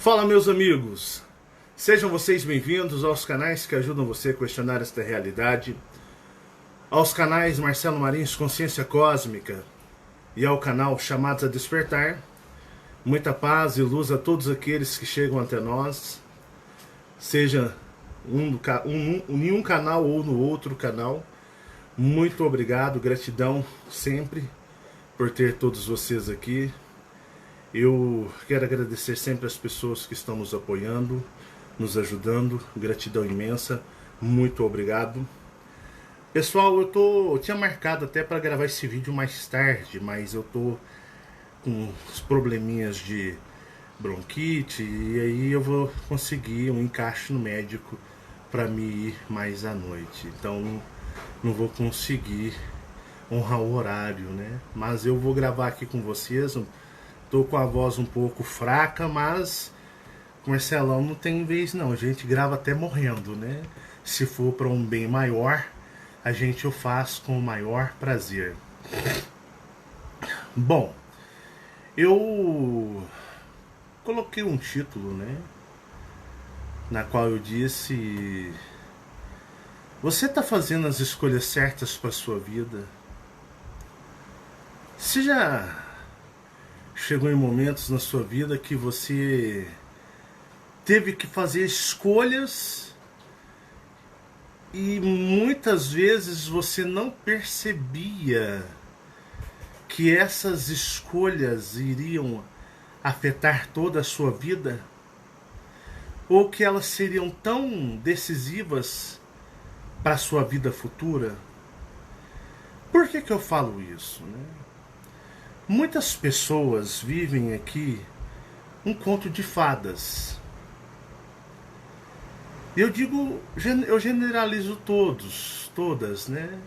Fala, meus amigos, sejam vocês bem-vindos aos canais que ajudam você a questionar esta realidade, aos canais Marcelo Marins Consciência Cósmica e ao canal Chamados a Despertar. Muita paz e luz a todos aqueles que chegam até nós, seja em um canal ou no outro canal. Muito obrigado, gratidão sempre por ter todos vocês aqui. Eu quero agradecer sempre as pessoas que estão nos apoiando, nos ajudando. Gratidão imensa, muito obrigado. Pessoal, eu tinha marcado até para gravar esse vídeo mais tarde, mas eu tô com uns probleminhas de bronquite e aí eu vou conseguir um encaixe no médico para me ir mais à noite. Então não vou conseguir honrar o horário, né? Mas eu vou gravar aqui com vocês. Tô com a voz um pouco fraca, mas Marcelão não tem vez não, a gente grava até morrendo, né? Se for para um bem maior, a gente o faz com o maior prazer. Bom, eu coloquei um título, né? Na qual eu disse: você tá fazendo as escolhas certas para sua vida? Você já chegou em momentos na sua vida que você teve que fazer escolhas e muitas vezes você não percebia que essas escolhas iriam afetar toda a sua vida? Ou que elas seriam tão decisivas para a sua vida futura? Por que eu falo isso, né? Muitas pessoas vivem aqui um conto de fadas. Eu generalizo todas, né?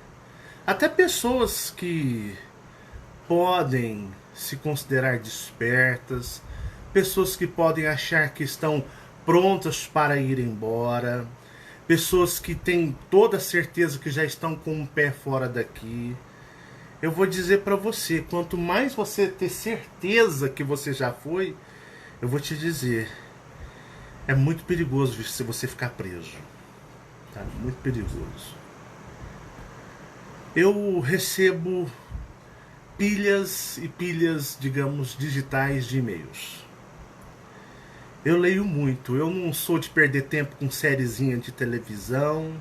Até pessoas que podem se considerar despertas, pessoas que podem achar que estão prontas para ir embora, pessoas que têm toda a certeza que já estão com um pé fora daqui. Eu vou dizer para você, quanto mais você ter certeza que você já foi, eu vou te dizer, é muito perigoso se você ficar preso. Tá? Muito perigoso. Eu recebo pilhas e pilhas, digamos, digitais de e-mails. Eu leio muito, eu não sou de perder tempo com sériezinha de televisão,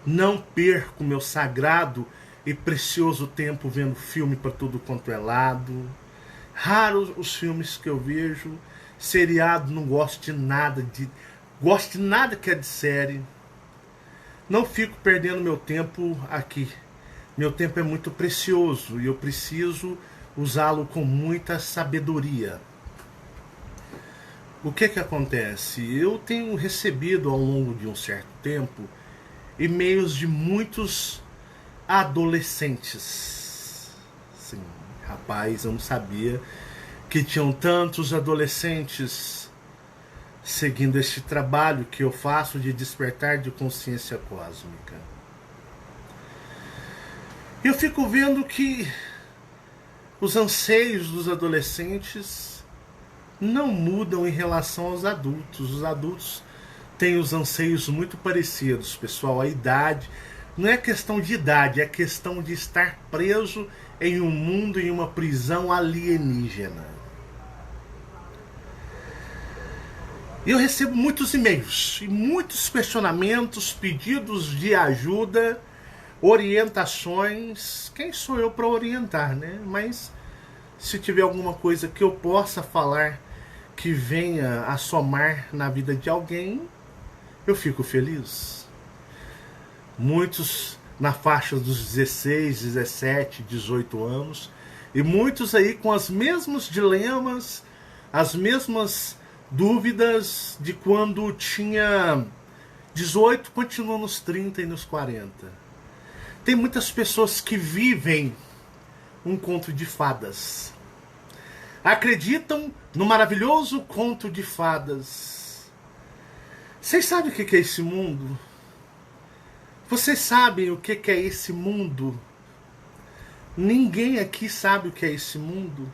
não perco meu sagrado e precioso tempo vendo filme para tudo quanto é lado. Raros os filmes que eu vejo. Seriado, não gosto de nada. Gosto de nada que é de série. Não fico perdendo meu tempo aqui. Meu tempo é muito precioso e eu preciso usá-lo com muita sabedoria. O que acontece? Eu tenho recebido ao longo de um certo tempo e-mails de muitos adolescentes. Sim, rapaz, eu não sabia que tinham tantos adolescentes seguindo este trabalho que eu faço de despertar de consciência cósmica. Eu fico vendo que os anseios dos adolescentes não mudam em relação aos adultos. Os adultos têm os anseios muito parecidos, pessoal. A idade não é questão de idade, é questão de estar preso em um mundo, em uma prisão alienígena. Eu recebo muitos e-mails e muitos questionamentos, pedidos de ajuda, orientações. Quem sou eu para orientar, né? Mas se tiver alguma coisa que eu possa falar que venha a somar na vida de alguém, eu fico feliz. Muitos na faixa dos 16, 17, 18 anos, e muitos aí com os mesmos dilemas, as mesmas dúvidas de quando tinha 18, continuam nos 30 e nos 40. Tem muitas pessoas que vivem um conto de fadas. Acreditam no maravilhoso conto de fadas. Vocês sabem o que é esse mundo? Vocês sabem o que é esse mundo? Ninguém aqui sabe o que é esse mundo.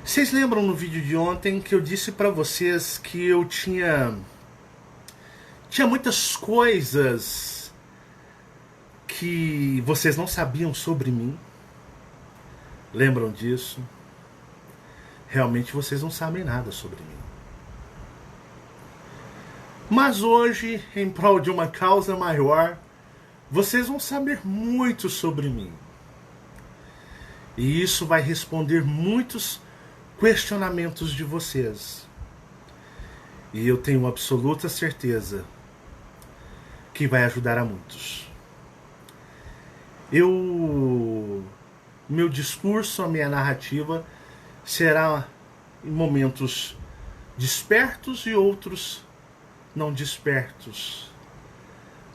Vocês lembram no vídeo de ontem que eu disse para vocês que eu tinha muitas coisas que vocês não sabiam sobre mim? Lembram disso? Realmente vocês não sabem nada sobre mim. Mas hoje, em prol de uma causa maior, vocês vão saber muito sobre mim. E isso vai responder muitos questionamentos de vocês. E eu tenho absoluta certeza que vai ajudar a muitos. Meu discurso, a minha narrativa será em momentos despertos e outros não despertos.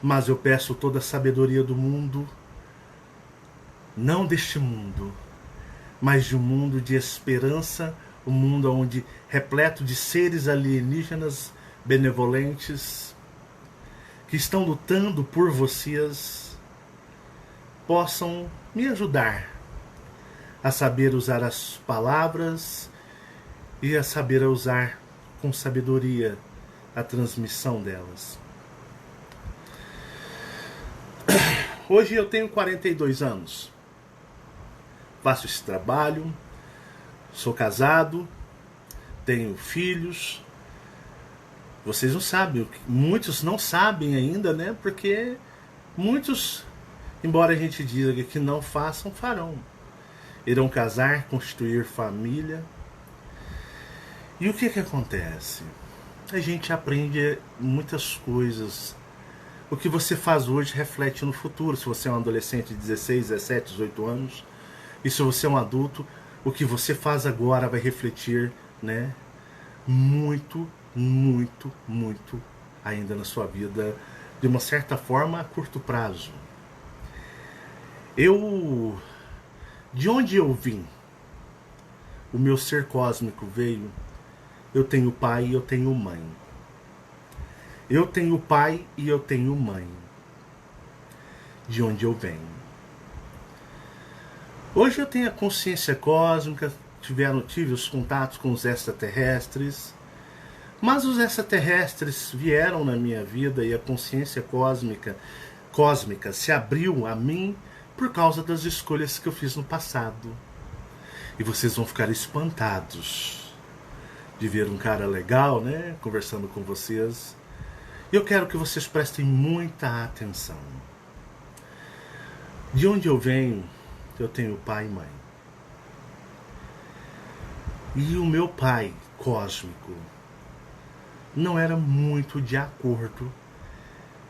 Mas eu peço toda a sabedoria do mundo, não deste mundo, mas de um mundo de esperança, um mundo onde repleto de seres alienígenas benevolentes que estão lutando por vocês, possam me ajudar a saber usar as palavras e a saber usar com sabedoria a transmissão delas. Hoje eu tenho 42 anos. Faço esse trabalho, sou casado, tenho filhos. Vocês não sabem, muitos não sabem ainda, né? Porque muitos, embora a gente diga que não façam, farão. Irão casar, constituir família. E o que acontece? A gente aprende muitas coisas. O que você faz hoje reflete no futuro. Se você é um adolescente de 16, 17, 18 anos, e se você é um adulto, o que você faz agora vai refletir, né, muito, muito, muito ainda na sua vida, de uma certa forma, a curto prazo. De onde eu vim? O meu ser cósmico veio. Eu tenho pai e eu tenho mãe. Eu tenho pai e eu tenho mãe. De onde eu venho? Hoje eu tenho a consciência cósmica, tive os contatos com os extraterrestres, mas os extraterrestres vieram na minha vida e a consciência cósmica se abriu a mim por causa das escolhas que eu fiz no passado. E vocês vão ficar espantados de ver um cara legal, né, conversando com vocês. E eu quero que vocês prestem muita atenção. De onde eu venho, eu tenho pai e mãe. E o meu pai cósmico não era muito de acordo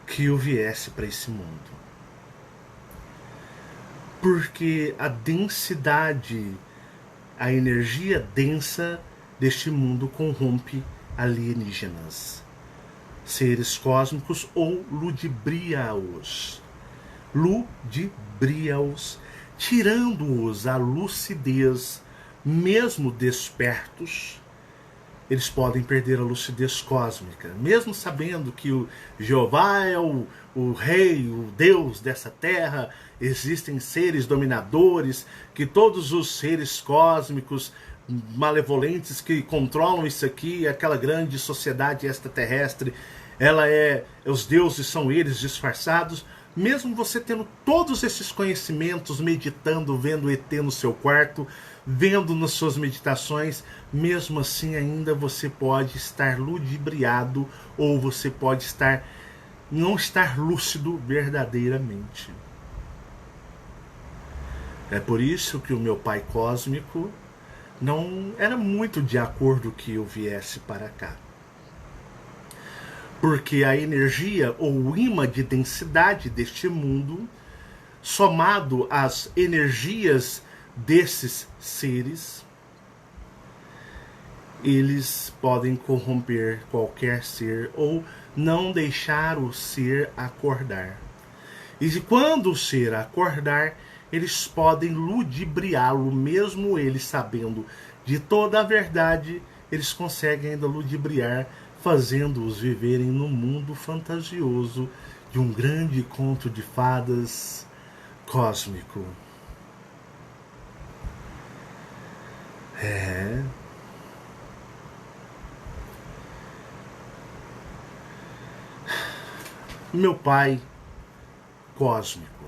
que eu viesse para esse mundo. Porque a densidade, a energia densa deste mundo corrompe alienígenas, seres cósmicos, ou ludibria-os, tirando-os a lucidez. Mesmo despertos, eles podem perder a lucidez cósmica, mesmo sabendo que o Jeová é o rei, o Deus dessa terra, existem seres dominadores, que todos os seres cósmicos malevolentes que controlam isso aqui, aquela grande sociedade extraterrestre, os deuses são eles disfarçados. Mesmo você tendo todos esses conhecimentos, meditando, vendo ET no seu quarto, vendo nas suas meditações, mesmo assim ainda você pode estar ludibriado, ou você pode não estar lúcido verdadeiramente. É por isso que o meu pai cósmico não era muito de acordo que eu viesse para cá. Porque a energia ou o imã de densidade deste mundo, somado às energias desses seres, eles podem corromper qualquer ser ou não deixar o ser acordar. E quando o ser acordar, eles podem ludibriá-lo, mesmo eles sabendo de toda a verdade, eles conseguem ainda ludibriar, fazendo-os viverem num mundo fantasioso de um grande conto de fadas cósmico. É. Meu pai cósmico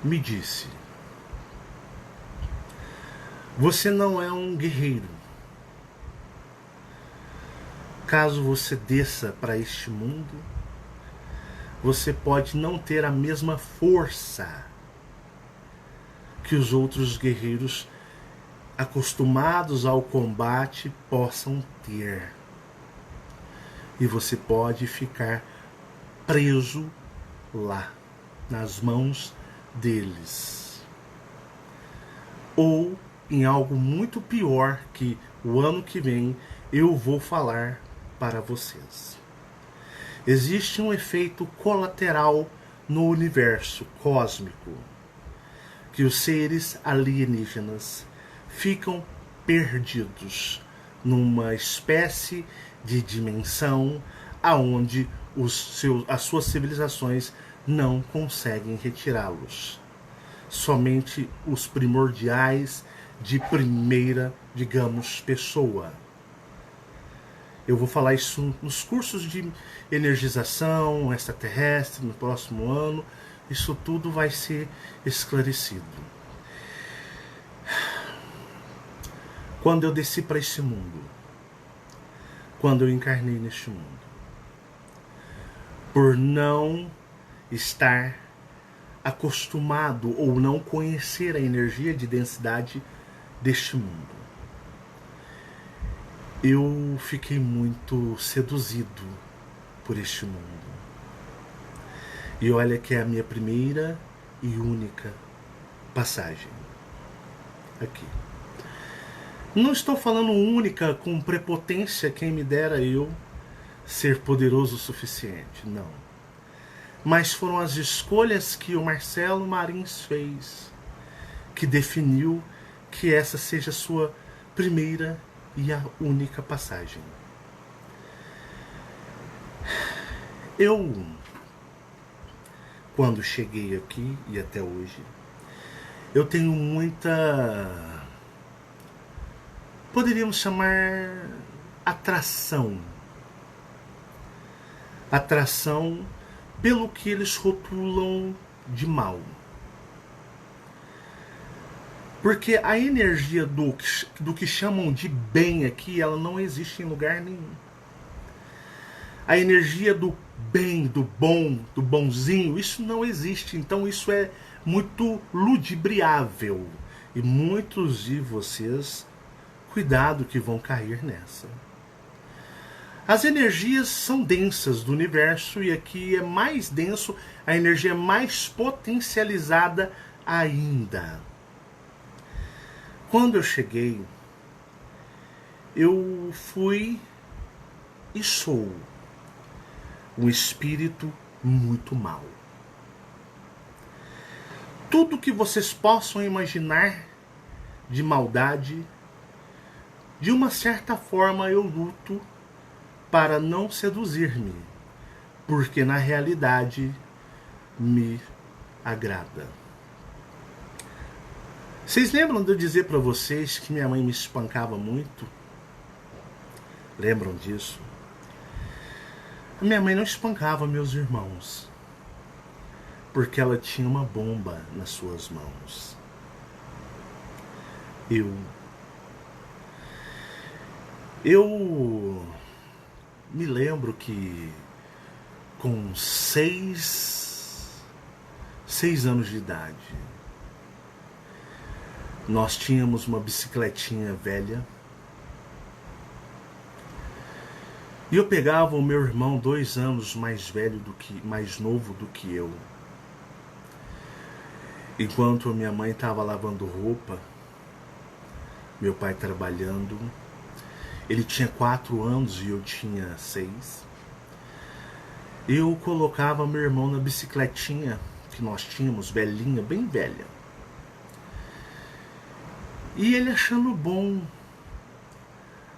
me disse: você não é um guerreiro. Caso você desça para este mundo, você pode não ter a mesma força que os outros guerreiros acostumados ao combate possam ter. E você pode ficar preso lá, nas mãos deles. Ou em algo muito pior que o ano que vem eu vou falar para vocês. Existe um efeito colateral no universo cósmico, que os seres alienígenas ficam perdidos numa espécie de dimensão aonde as suas civilizações não conseguem retirá-los. Somente os primordiais de primeira, digamos, pessoa. Eu vou falar isso nos cursos de energização extraterrestre no próximo ano. Isso tudo vai ser esclarecido. Quando eu desci para esse mundo, quando eu encarnei neste mundo, por não estar acostumado ou não conhecer a energia de densidade deste mundo, eu fiquei muito seduzido por este mundo. E olha que é a minha primeira e única passagem aqui. Não estou falando única com prepotência, quem me dera eu ser poderoso o suficiente, não. Mas foram as escolhas que o Marcelo Marins fez que definiu que essa seja a sua primeira e a única passagem. Eu, quando cheguei aqui e até hoje, eu tenho muita, poderíamos chamar, atração pelo que eles rotulam de mal. Porque a energia do que chamam de bem aqui, ela não existe em lugar nenhum. A energia do bem, do bom, do bonzinho, isso não existe. Então isso é muito ludibriável. E muitos de vocês, cuidado que vão cair nessa. As energias são densas do universo e aqui é mais denso, a energia é mais potencializada ainda. Quando eu cheguei, eu fui e sou um espírito muito mau. Tudo que vocês possam imaginar de maldade, de uma certa forma eu luto para não seduzir-me, porque na realidade me agrada. Vocês lembram de eu dizer para vocês que minha mãe me espancava muito? Lembram disso? Minha mãe não espancava meus irmãos, porque ela tinha uma bomba nas suas mãos. Eu me lembro que com 6 anos de idade, nós tínhamos uma bicicletinha velha e eu pegava o meu irmão 2 anos mais novo do que eu. Enquanto a minha mãe estava lavando roupa, meu pai trabalhando, ele tinha 4 anos e eu tinha 6. Eu colocava meu irmão na bicicletinha que nós tínhamos, velhinha, bem velha. E ele achando bom,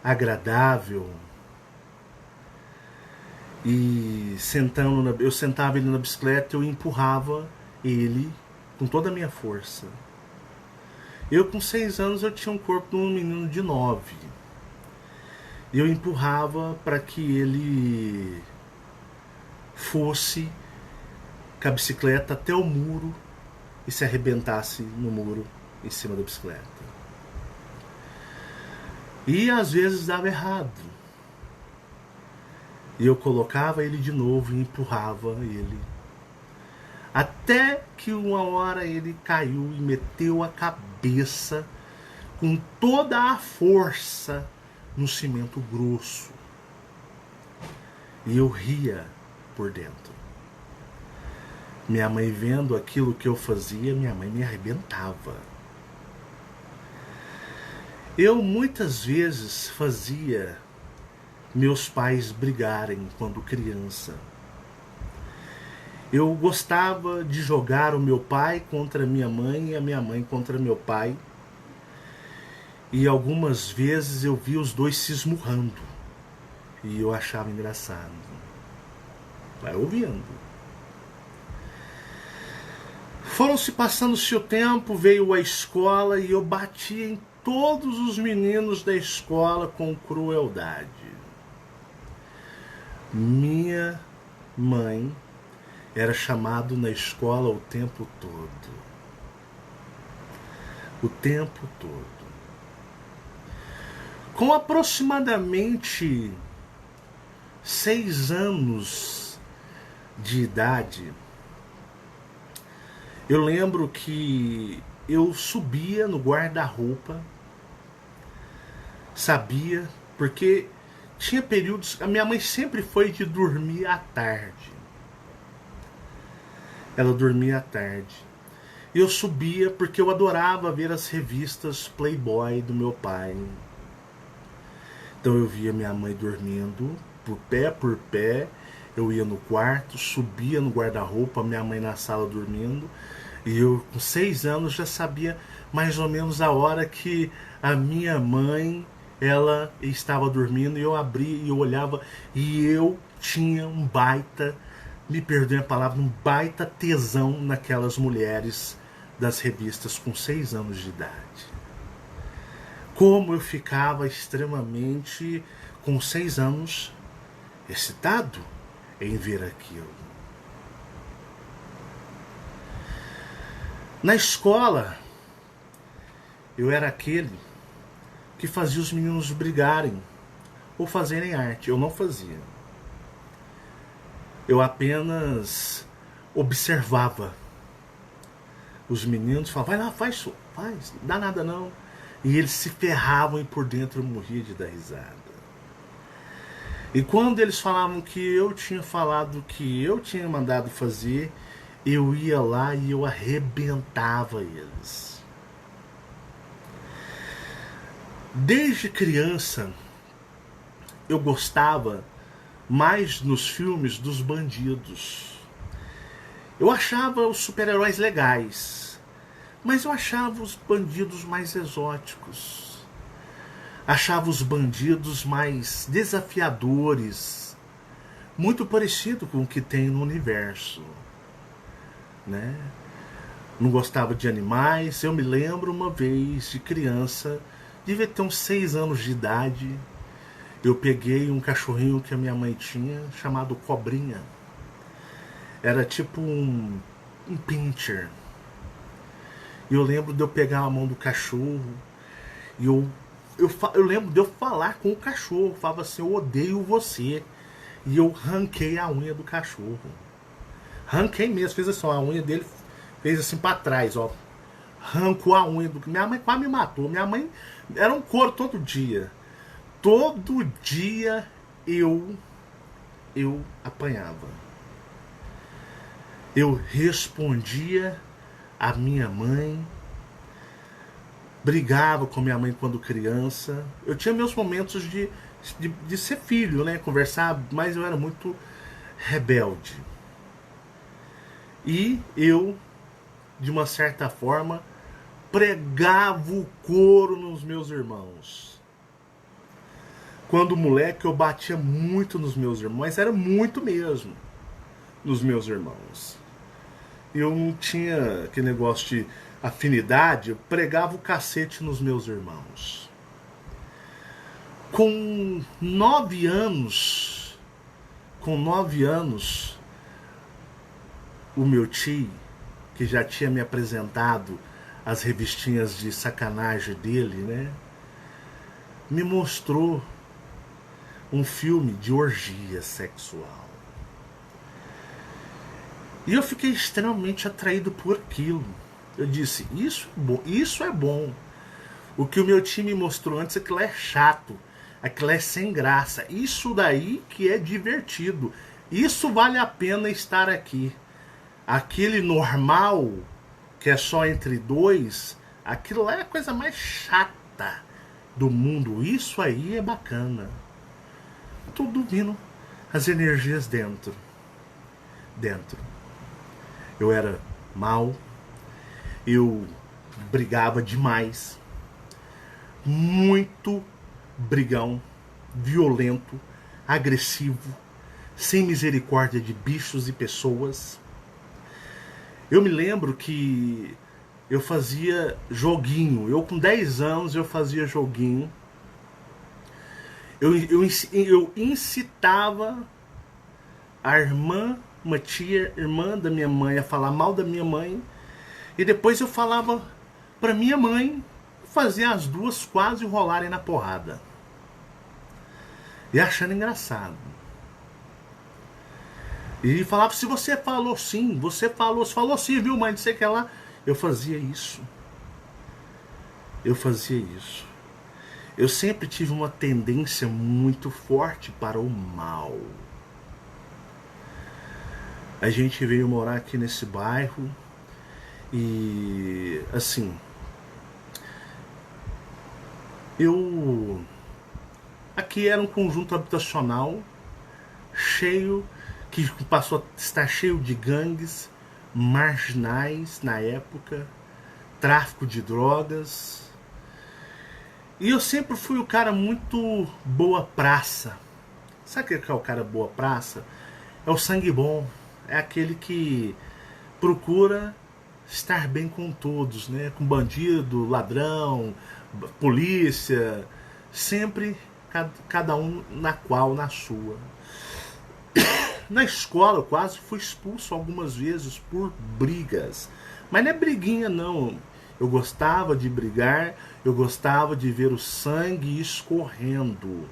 agradável. E eu sentava ele na bicicleta, eu empurrava ele com toda a minha força. Eu com 6 anos eu tinha um corpo de um menino de 9. E eu empurrava para que ele fosse com a bicicleta até o muro e se arrebentasse no muro em cima da bicicleta. E às vezes dava errado. E eu colocava ele de novo e empurrava ele. Até que uma hora ele caiu e meteu a cabeça com toda a força no cimento grosso. E eu ria por dentro. Minha mãe vendo aquilo que eu fazia, minha mãe me arrebentava. Eu muitas vezes fazia meus pais brigarem quando criança. Eu gostava de jogar o meu pai contra a minha mãe e a minha mãe contra meu pai. E algumas vezes eu vi os dois se esmurrando. E eu achava engraçado. Vai ouvindo. Foram-se passando-se o tempo, veio a escola e eu batia em todos os meninos da escola com crueldade. Minha mãe era chamado na escola o tempo todo. O tempo todo. Com aproximadamente 6 anos de idade, eu lembro que eu subia no guarda-roupa, sabia, porque tinha períodos. A minha mãe sempre foi de dormir à tarde. Ela dormia à tarde. Eu subia porque eu adorava ver as revistas Playboy do meu pai. Então eu via minha mãe dormindo, por pé. Eu ia no quarto, subia no guarda-roupa, minha mãe na sala dormindo. E eu, com 6 anos, já sabia mais ou menos a hora que a minha mãe, ela estava dormindo. E eu abria e eu olhava e eu tinha um baita, me perdoem a palavra, um baita tesão naquelas mulheres das revistas com 6 anos de idade. Como eu ficava extremamente, com 6 anos, excitado em ver aquilo. Na escola, eu era aquele que fazia os meninos brigarem ou fazerem arte. Eu não fazia. Eu apenas observava os meninos, falava, vai lá, faz, não dá nada não. E eles se ferravam e por dentro eu morria de dar risada. E quando eles falavam que eu tinha falado que eu tinha mandado fazer, eu ia lá e eu arrebentava eles. Desde criança, eu gostava mais nos filmes dos bandidos. Eu achava os super-heróis legais, mas eu achava os bandidos mais exóticos. Achava os bandidos mais desafiadores, muito parecido com o que tem no universo, né? Não gostava de animais. Eu me lembro uma vez de criança, devia ter uns 6 anos de idade, eu peguei um cachorrinho que a minha mãe tinha, chamado Cobrinha. Era tipo um pincher. E eu lembro de eu pegar a mão do cachorro e eu lembro de eu falar com o cachorro, falava assim, eu odeio você. E eu ranquei a unha do cachorro. Ranquei mesmo, fez assim, ó, a unha dele fez assim pra trás, ó. Arrancou a unha do... Minha mãe quase me matou. Minha mãe era um couro todo dia. Todo dia eu apanhava. Eu respondia a minha mãe, brigava com minha mãe quando criança. Eu tinha meus momentos de ser filho, né? Conversar, mas eu era muito rebelde. E eu, de uma certa forma, pregava o couro nos meus irmãos. Quando moleque, eu batia muito nos meus irmãos, mas era muito mesmo nos meus irmãos. Eu não tinha aquele negócio de afinidade, eu pregava o cacete nos meus irmãos. Com 9 anos, o meu tio, que já tinha me apresentado as revistinhas de sacanagem dele, né, me mostrou um filme de orgia sexual. E eu fiquei extremamente atraído por aquilo. Eu disse, isso é bom. O que o meu time mostrou antes, aquilo é chato, aquilo é sem graça. Isso daí que é divertido. Isso vale a pena estar aqui. Aquele normal, que é só entre dois, aquilo é a coisa mais chata do mundo. Isso aí é bacana. Tudo vindo, as energias dentro. Eu era mal, eu brigava demais, muito brigão, violento, agressivo, sem misericórdia de bichos e pessoas. Eu me lembro que eu fazia joguinho, eu com 10 anos eu fazia joguinho, eu incitava a irmã, uma tia, irmã da minha mãe, a falar mal da minha mãe. E depois eu falava pra minha mãe fazer as duas quase rolarem na porrada. E achando engraçado. E falava, se você falou sim, você falou sim, viu, mãe, não sei o que lá. Eu fazia isso. Eu sempre tive uma tendência muito forte para o mal. A gente veio morar aqui nesse bairro e, assim, aqui era um conjunto habitacional cheio, que passou a estar cheio de gangues, marginais na época, tráfico de drogas. E eu sempre fui o cara muito boa praça. Sabe o que é o cara boa praça? É o sangue bom. É aquele que procura estar bem com todos, né? Com bandido, ladrão, polícia, sempre cada um na sua. Na escola eu quase fui expulso algumas vezes por brigas, mas não é briguinha não. Eu gostava de brigar, eu gostava de ver o sangue escorrendo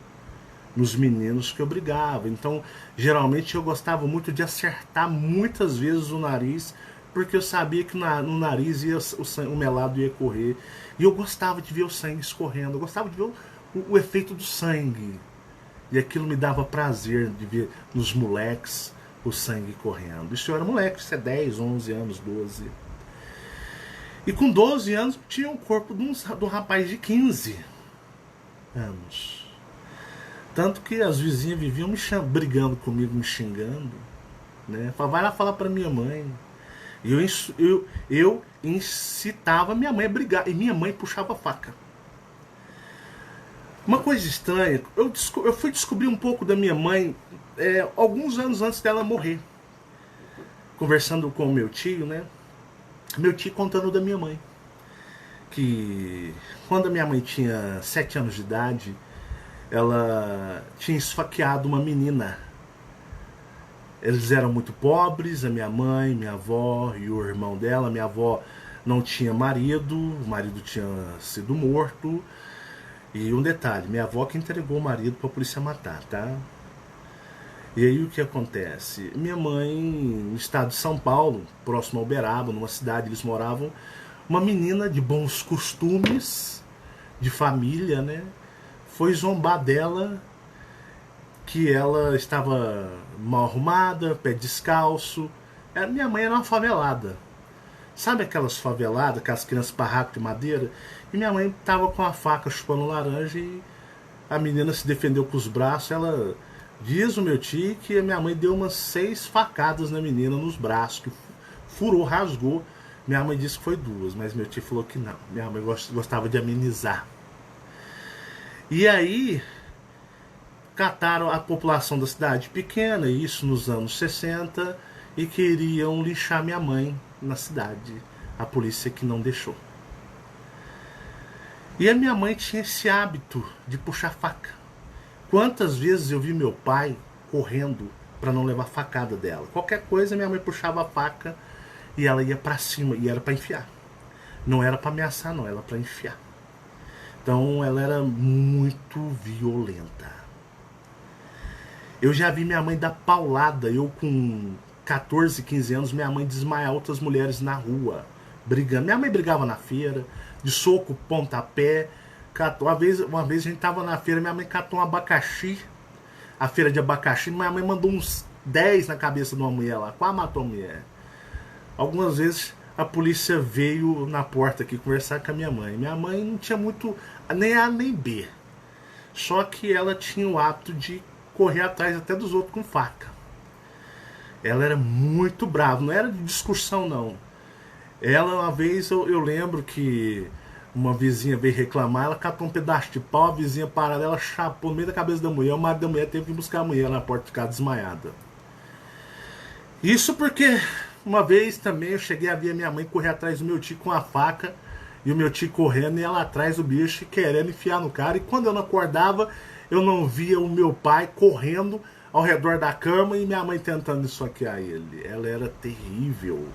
nos meninos que eu brigava. Então, geralmente eu gostava muito de acertar muitas vezes o nariz, porque eu sabia que no nariz o melado ia correr. E eu gostava de ver o sangue escorrendo, eu gostava de ver o efeito do sangue. E aquilo me dava prazer de ver nos moleques o sangue correndo. Isso eu era moleque, isso é 10, 11 anos, 12. E com 12 anos tinha o corpo de um rapaz de 15 anos. Tanto que as vizinhas viviam brigando comigo, me xingando, né? Falavam, vai lá falar pra minha mãe. E eu incitava minha mãe a brigar. E minha mãe puxava a faca. Uma coisa estranha, eu fui descobrir um pouco da minha mãe alguns anos antes dela morrer. Conversando com o meu tio, né? Meu tio contando da minha mãe. Que quando a minha mãe tinha 7 anos de idade, ela tinha esfaqueado uma menina. Eles eram muito pobres, a minha mãe, minha avó e o irmão dela. Minha avó não tinha marido, o marido tinha sido morto. E um detalhe, minha avó que entregou o marido para a polícia matar, tá? E aí o que acontece? Minha mãe, no estado de São Paulo, próximo a Uberaba, numa cidade eles moravam, uma menina de bons costumes, de família, né? Foi zombar dela, que ela estava mal arrumada, pé descalço. Minha mãe era uma favelada. Sabe aquelas faveladas, aquelas crianças barracos de madeira? E minha mãe estava com a faca chupando laranja e a menina se defendeu com os braços. Ela diz o meu tio que a minha mãe deu umas 6 facadas na menina nos braços, que furou, rasgou. Minha mãe disse que foi 2, mas meu tio falou que não. Minha mãe gostava de amenizar. E aí, cataram a população da cidade pequena, isso nos anos 60, e queriam linchar minha mãe na cidade. A polícia que não deixou. E a minha mãe tinha esse hábito de puxar faca. Quantas vezes eu vi meu pai correndo para não levar facada dela? Qualquer coisa, minha mãe puxava a faca e ela ia para cima, e era para enfiar. Não era para ameaçar, não, era para enfiar. Então ela era muito violenta. Eu já vi minha mãe dar paulada. Eu com 14, 15 anos, minha mãe desmaiar outras mulheres na rua, brigando. Minha mãe brigava na feira, de soco, pontapé. Uma vez a gente tava na feira, minha mãe catou um abacaxi, a feira de abacaxi, minha mãe mandou uns 10 na cabeça de uma mulher lá, quase matou a mulher. Algumas vezes a polícia veio na porta aqui conversar com a minha mãe. Minha mãe não tinha muito nem A nem B, só que ela tinha o hábito de correr atrás até dos outros com faca. Ela era muito brava, não era de discussão não. Ela, uma vez, eu lembro que uma vizinha veio reclamar, ela catou um pedaço de pau, a vizinha parada, ela chapou no meio da cabeça da mulher, o marido da mulher teve que buscar a mulher na porta, ficar desmaiada. Isso porque uma vez também eu cheguei a ver a minha mãe correr atrás do meu tio com a faca, e o meu tio correndo e ela atrás do bicho querendo enfiar no cara, e quando eu não acordava, eu não via o meu pai correndo ao redor da cama e minha mãe tentando esfaquear ele. Ela era terrível.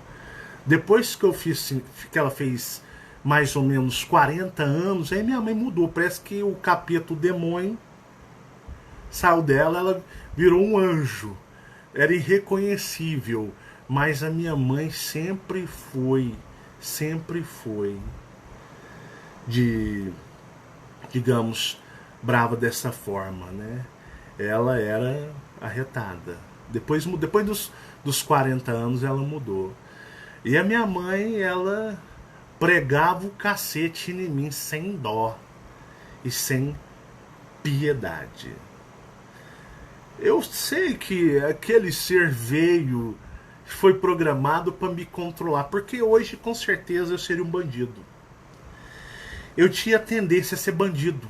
Depois que ela fez mais ou menos 40 anos, aí minha mãe mudou. Parece que o capeta, o demônio, saiu dela, ela virou um anjo. Era irreconhecível. Mas a minha mãe sempre foi digamos, brava dessa forma, né? Ela era arretada. Depois dos 40 anos ela mudou. E a minha mãe, ela pregava o cacete em mim sem dó e sem piedade. Eu sei que aquele ser foi programado para me controlar, porque hoje com certeza eu seria um bandido. Eu tinha tendência a ser bandido.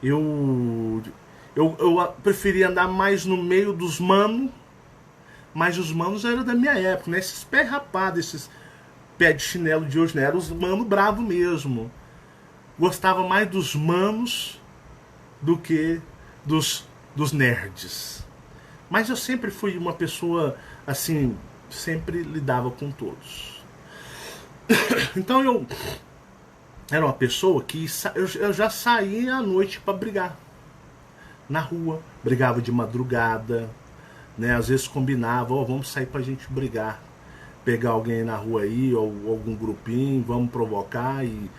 Eu preferia andar mais no meio dos manos, mas os manos eram da minha época, né? Esses pés rapados, esses pés de chinelo de hoje, né? Eram os manos bravos mesmo. Gostava mais dos manos do que dos nerds. Mas eu sempre fui uma pessoa, assim, sempre lidava com todos. Então eu era uma pessoa que eu já saía à noite para brigar. Na rua, brigava de madrugada, né? Às vezes combinava, vamos sair pra gente brigar, pegar alguém na rua aí, ou algum grupinho, vamos provocar e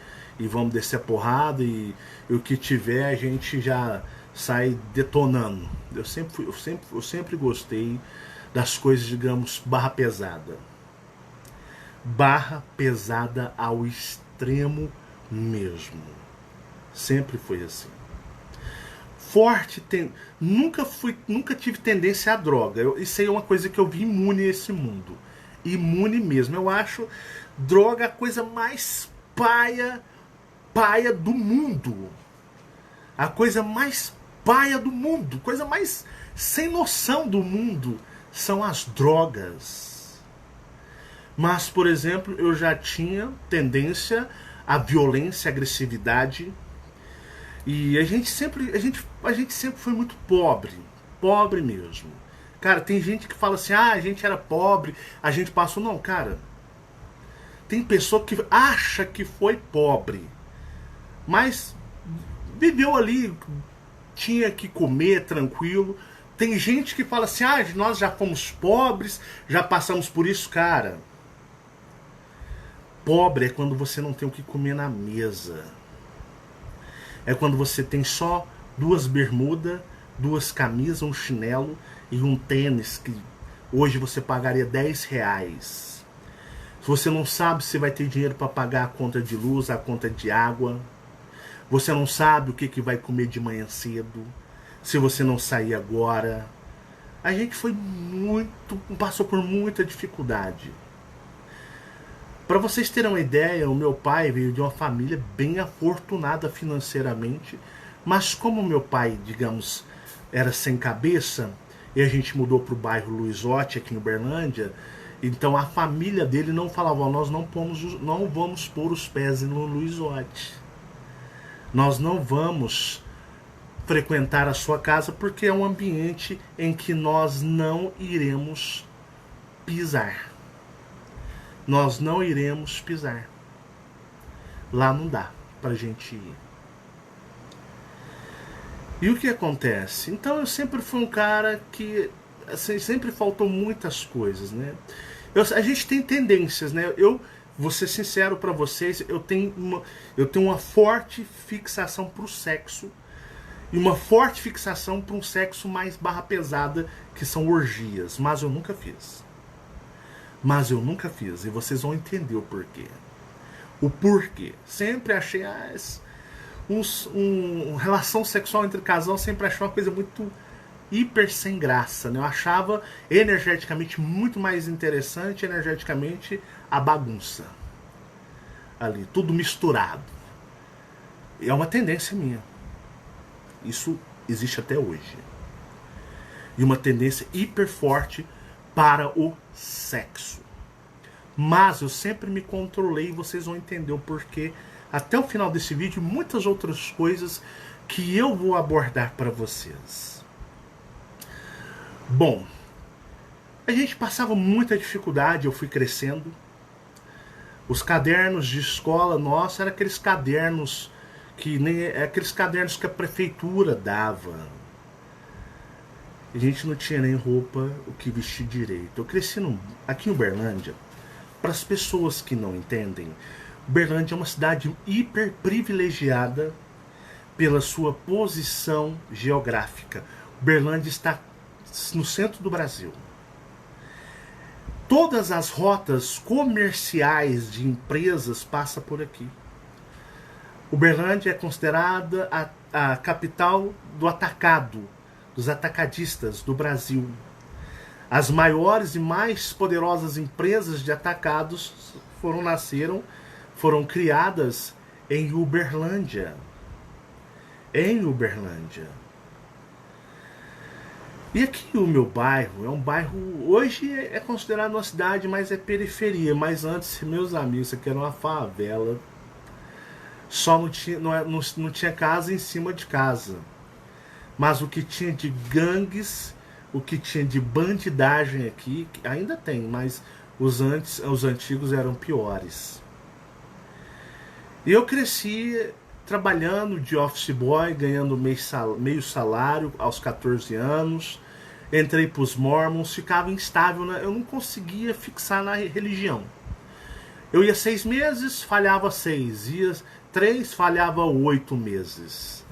vamos descer a porrada e o que tiver a gente já sai detonando. Eu sempre gostei das coisas, digamos, barra pesada. Barra pesada ao extremo mesmo. Sempre foi assim. Nunca tive tendência à droga. Isso aí é uma coisa que eu vi imune a esse mundo. Imune mesmo. Eu acho droga a coisa mais paia do mundo. A coisa mais paia do mundo. Coisa mais sem noção do mundo são as drogas. Mas, por exemplo, eu já tinha tendência à violência, à agressividade. E a gente sempre foi muito pobre mesmo. Cara, tem gente que fala assim, a gente era pobre, a gente passou. Não, cara, tem pessoa que acha que foi pobre, mas viveu ali, tinha que comer tranquilo. Tem gente que fala assim, nós já fomos pobres, já passamos por isso. Cara, pobre é quando você não tem o que comer na mesa. É quando você tem só 2 bermudas, 2 camisas, um chinelo e um tênis que hoje você pagaria R$10. Se você não sabe se vai ter dinheiro para pagar a conta de luz, a conta de água, você não sabe o que vai comer de manhã cedo, se você não sair agora. A gente passou por muita dificuldade. Para vocês terem uma ideia, o meu pai veio de uma família bem afortunada financeiramente, mas como meu pai, digamos, era sem cabeça, e a gente mudou para o bairro Luizotti, aqui em Uberlândia, Então a família dele não falava: ó, nós não vamos pôr os pés no Luizotti. Nós não vamos frequentar a sua casa porque é um ambiente em que nós não iremos pisar. Nós não iremos pisar. Lá não dá pra gente ir. E o que acontece? Então eu sempre fui um cara que assim, sempre faltou muitas coisas, né? A gente tem tendências, né? Eu vou ser sincero pra vocês, eu tenho uma forte fixação pro sexo e uma forte fixação para um sexo mais barra pesada, que são orgias, mas eu nunca fiz. E vocês vão entender o porquê. O porquê. Sempre achei relação sexual entre casal, sempre achei uma coisa muito hiper sem graça, né? Eu achava energeticamente muito mais interessante, energeticamente, a bagunça. Ali, tudo misturado. É uma tendência minha. Isso existe até hoje. E uma tendência hiper forte para o sexo. Mas eu sempre me controlei e vocês vão entender o porquê até o final desse vídeo, muitas outras coisas que eu vou abordar para vocês. Bom, a gente passava muita dificuldade, eu fui crescendo. Os cadernos de escola, nossa, eram aqueles cadernos que nem aqueles cadernos que a prefeitura dava. A gente não tinha nem roupa o que vestir direito. Eu cresci aqui em Uberlândia. Para as pessoas que não entendem, Uberlândia é uma cidade hiper privilegiada pela sua posição geográfica. Uberlândia está no centro do Brasil. Todas as rotas comerciais de empresas passam por aqui. Uberlândia é considerada a capital do atacado, dos atacadistas do Brasil. As maiores e mais poderosas empresas de atacados foram criadas em Uberlândia. E aqui o meu bairro é um bairro, hoje é considerado uma cidade, mas é periferia. Mas antes, meus amigos, isso aqui era uma favela. Só não tinha casa em cima de casa. Mas o que tinha de gangues, o que tinha de bandidagem aqui, ainda tem, mas os antigos eram piores. E eu cresci trabalhando de office boy, ganhando meio salário aos 14 anos. Entrei para os Mormons, ficava instável, né? Eu não conseguia fixar na religião. Eu ia 6 meses, falhava 6. Ia 3, falhava 8 meses.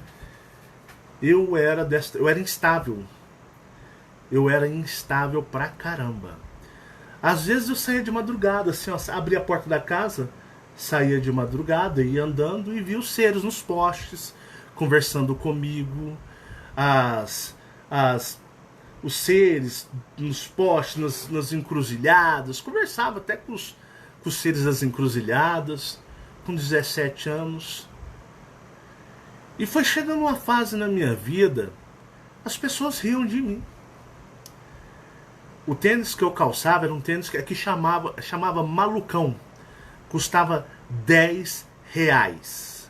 Eu era instável. Eu era instável pra caramba. Às vezes eu saía de madrugada, assim, ó, abria a porta da casa, saía de madrugada, ia andando e via os seres nos postes, conversando comigo, os seres nos postes, nas encruzilhadas, conversava até com os seres das encruzilhadas, com 17 anos. E foi chegando uma fase na minha vida, as pessoas riam de mim. O tênis que eu calçava era um tênis que chamava malucão. Custava 10 reais.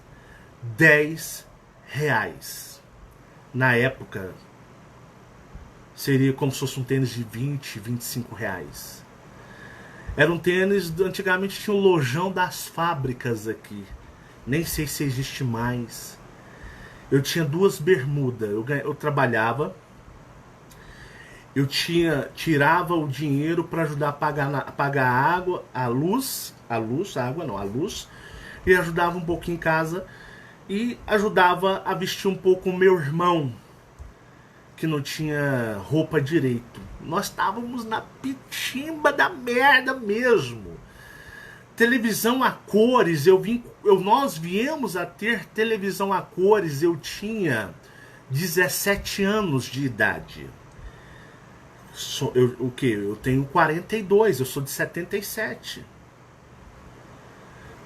10 reais. Na época, seria como se fosse um tênis de 20, 25 reais. Era um tênis, antigamente tinha um lojão das fábricas aqui. Nem sei se existe mais. Eu tinha 2 bermudas. Eu trabalhava. Eu tirava o dinheiro para ajudar a pagar a água, a luz, e ajudava um pouco em casa e ajudava a vestir um pouco o meu irmão, que não tinha roupa direito. Nós estávamos na pitimba da merda mesmo. Televisão a cores, nós viemos a ter televisão a cores, eu tinha 17 anos de idade. Eu tenho 42, eu sou de 77.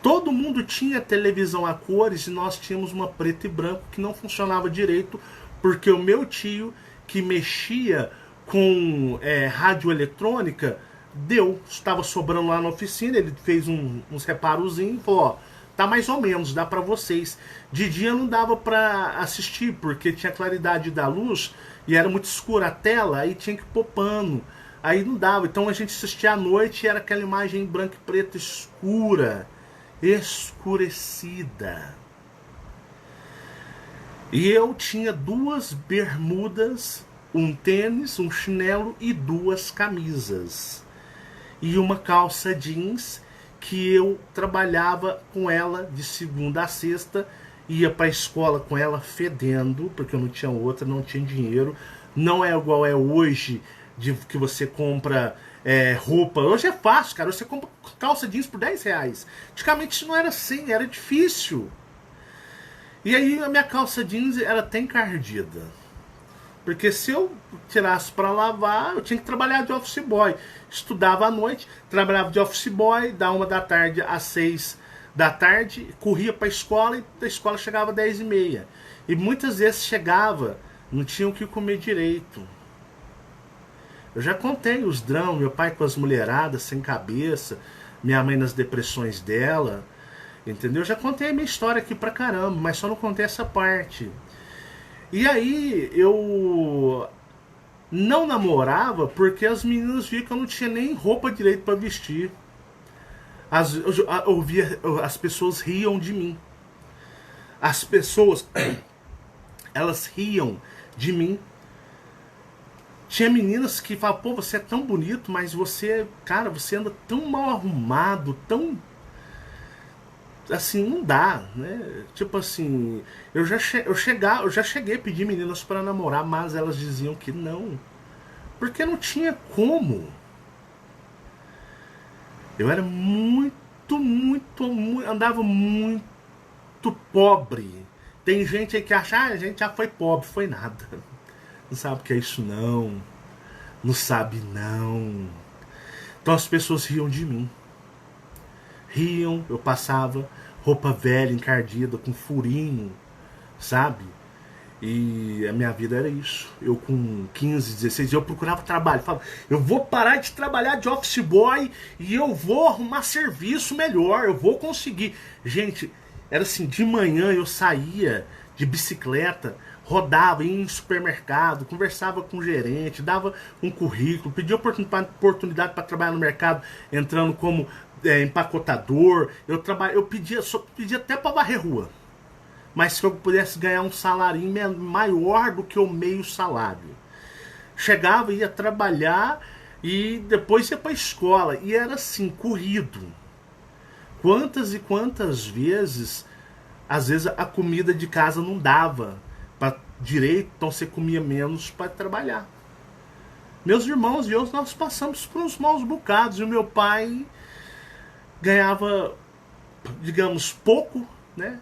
Todo mundo tinha televisão a cores e nós tínhamos uma preto e branco que não funcionava direito, porque o meu tio, que mexia com radioeletrônica, deu. Estava sobrando lá na oficina, ele fez uns reparozinhos e falou, ó, tá mais ou menos, dá pra vocês. De dia não dava pra assistir, porque tinha claridade da luz e era muito escura a tela, aí tinha que pôr pano. Aí não dava, então a gente assistia à noite e era aquela imagem branca e preta escura, escurecida. E eu tinha 2 bermudas, um tênis, um chinelo e 2 camisas. E uma calça jeans que eu trabalhava com ela de segunda a sexta, ia para a escola com ela fedendo, porque eu não tinha outra, não tinha dinheiro. Não é igual é hoje, de que você compra roupa. Hoje é fácil, cara. Você compra calça jeans por 10 reais. Antigamente isso não era assim, era difícil. E aí a minha calça jeans era até encardida. Porque se eu tirasse para lavar, eu tinha que trabalhar de office boy. Estudava à noite, trabalhava de office boy, da 1 da tarde às 6 da tarde, corria para a escola e da escola chegava às 10h30. E muitas vezes chegava, não tinha o que comer direito. Eu já contei os dramas, meu pai com as mulheradas sem cabeça, minha mãe nas depressões dela, entendeu? Eu já contei a minha história aqui pra caramba, mas só não contei essa parte. E aí eu não namorava porque as meninas viam que eu não tinha nem roupa direito para vestir. As pessoas riam de mim. As pessoas, elas riam de mim. Tinha meninas que falavam, pô, você é tão bonito, mas você, cara, você anda tão mal arrumado, tão... assim, não dá, né? Tipo assim, eu já cheguei a pedir meninas para namorar, mas elas diziam que não, porque não tinha como. Eu era andava muito pobre. Tem gente aí que acha, a gente já foi pobre, foi nada. Não sabe o que é isso não. Não sabe não. Então as pessoas riam de mim. Riam, eu passava roupa velha, encardida, com furinho, sabe? E a minha vida era isso. Eu com 15, 16, eu procurava trabalho. Falava, eu vou parar de trabalhar de office boy e eu vou arrumar serviço melhor, eu vou conseguir. Gente, era assim, de manhã eu saía de bicicleta, rodava, ia em supermercado, conversava com o gerente, dava um currículo, pedia oportunidade para trabalhar no mercado, entrando como empacotador. Eu pedia até para varrer rua. Mas se eu pudesse ganhar um salarinho maior do que o meio salário. Chegava, ia trabalhar e depois ia para a escola. E era assim, corrido. Quantas e quantas vezes, às vezes a comida de casa não dava para direito, então você comia menos para trabalhar. Meus irmãos e eu, nós passamos por uns maus bocados. E o meu pai ganhava, digamos, pouco, né?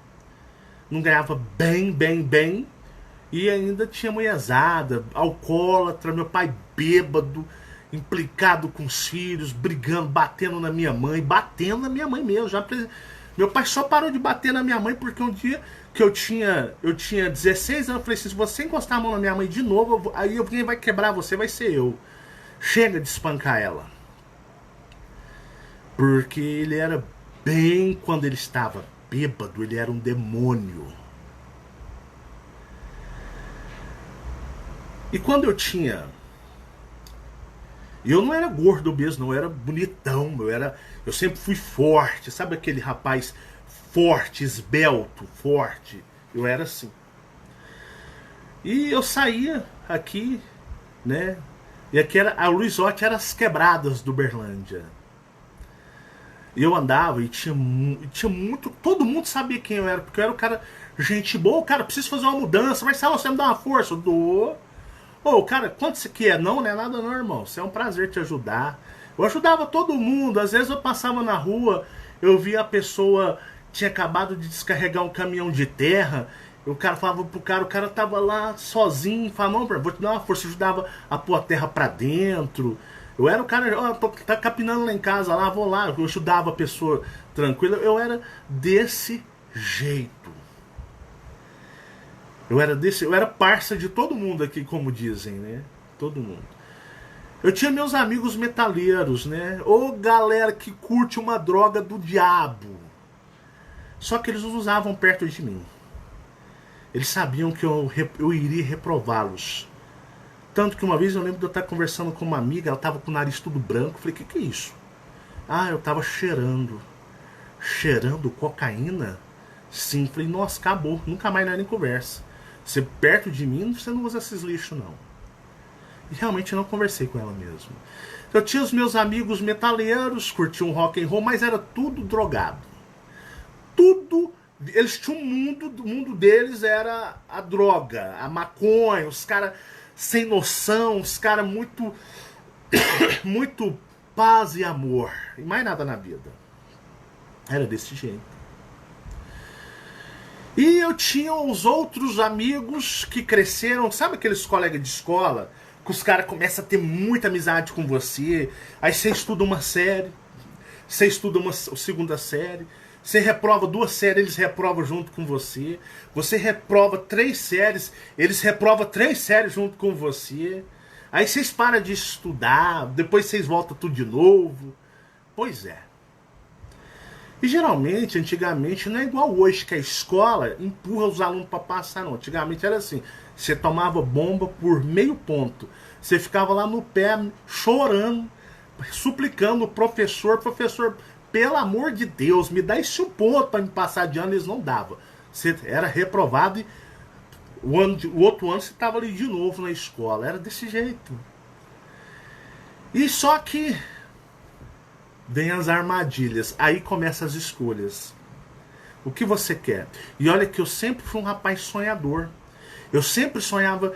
Não ganhava bem, e ainda tinha mulherzada, alcoólatra, meu pai bêbado, implicado com os filhos, brigando, batendo na minha mãe mesmo. Meu pai só parou de bater na minha mãe porque um dia que eu tinha 16 anos, eu falei assim, se você encostar a mão na minha mãe de novo, aí quem vai quebrar você vai ser eu. Chega de espancar ela. Porque ele era bem, quando ele estava bêbado, ele era um demônio. E quando eu não era gordo mesmo, não, eu era bonitão, eu sempre fui forte, sabe aquele rapaz forte, esbelto, forte? Eu era assim. E eu saía aqui, né? E aqui a Luizotti era as quebradas do Uberlândia. E eu andava e tinha muito... Todo mundo sabia quem eu era, porque eu era o cara... Gente boa, cara, preciso fazer uma mudança. Marcelo, você me dá uma força? Eu dou. Ô, cara, quanto você quer? Não é nada não, irmão. Isso é um prazer te ajudar. Eu ajudava todo mundo. Às vezes eu passava na rua, eu via a pessoa... Tinha acabado de descarregar um caminhão de terra. O cara falava pro cara, o cara tava lá sozinho. Falava, não, vou te dar uma força. Eu ajudava a pôr a terra pra dentro. Eu era o cara, ó, tá capinando lá em casa, lá, vou lá, eu ajudava a pessoa tranquila. Eu era desse jeito. Eu era parça de todo mundo aqui, como dizem, né? Todo mundo. Eu tinha meus amigos metaleiros, né? Ou galera que curte uma droga do diabo. Só que eles não usavam perto de mim. Eles sabiam que eu iria reprová-los. Tanto que uma vez eu lembro de eu estar conversando com uma amiga, ela estava com o nariz tudo branco. Eu falei, que é isso? Ah, eu estava cheirando. Cheirando cocaína? Sim. Falei, nossa, acabou. Nunca mais nada em conversa. Você perto de mim, você não usa esses lixos, não. E realmente eu não conversei com ela mesmo. Eu tinha os meus amigos metaleiros, curtiam rock and roll, mas era tudo drogado. Tudo. Eles tinham um mundo, o mundo deles era a droga, a maconha, os caras sem noção, os caras muito, muito paz e amor. E mais nada na vida. Era desse jeito. E eu tinha os outros amigos que cresceram, sabe aqueles colegas de escola? Que os caras começam a ter muita amizade com você. Aí você estuda uma série, você estuda uma segunda série, você reprova 2 séries, eles reprovam junto com você. Você reprova 3 séries, eles reprovam 3 séries junto com você. Aí vocês param de estudar, depois vocês voltam tudo de novo. Pois é. E geralmente, antigamente, não é igual hoje, que a escola empurra os alunos para passar, não. Antigamente era assim, você tomava bomba por meio ponto. Você ficava lá no pé, chorando, suplicando o professor, pelo amor de Deus, me dá esse ponto para me passar de ano. Eles não davam. Você era reprovado e o outro ano você estava ali de novo na escola. Era desse jeito. E só que vem as armadilhas, aí começam as escolhas. O que você quer? E olha que eu sempre fui um rapaz sonhador. Eu sempre sonhava.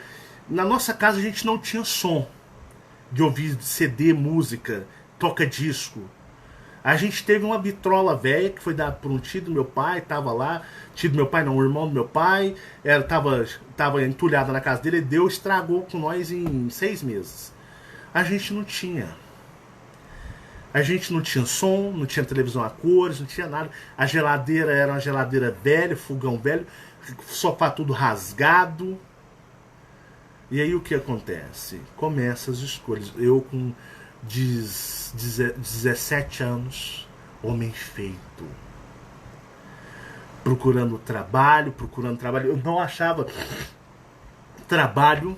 Na nossa casa a gente não tinha som de ouvir CD, música, toca-disco. A gente teve uma vitrola velha que foi dada por um tio do meu pai, tava lá. Tio do meu pai não, o irmão do meu pai, tava entulhada na casa dele, ele deu, estragou com nós em 6 meses. A gente não tinha. A gente não tinha som, não tinha televisão a cores, não tinha nada. A geladeira era uma geladeira velha, fogão velho, sofá tudo rasgado. E aí o que acontece? Começa as escolhas. Eu com 17 anos, homem feito. Procurando trabalho. Eu não achava trabalho.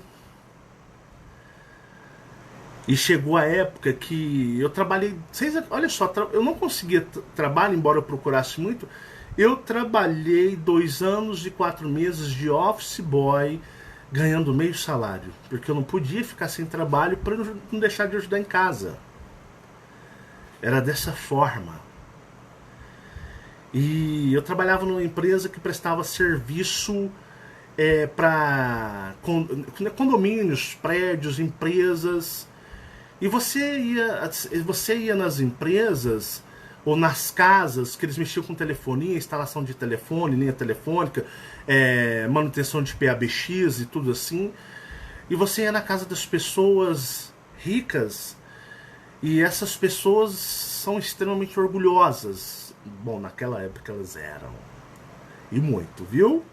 E chegou a época que eu trabalhei. Olha só, eu não conseguia trabalho, embora eu procurasse muito. Eu trabalhei 2 anos e 4 meses de office boy, ganhando meio salário. Porque eu não podia ficar sem trabalho para não deixar de ajudar em casa. Era dessa forma. E eu trabalhava numa empresa que prestava serviço para condomínios, prédios, empresas. E você ia nas empresas ou nas casas que eles mexiam com telefonia, instalação de telefone, linha telefônica, manutenção de PABX e tudo assim. E você ia na casa das pessoas ricas e essas pessoas são extremamente orgulhosas. Bom, naquela época elas eram. E muito, viu?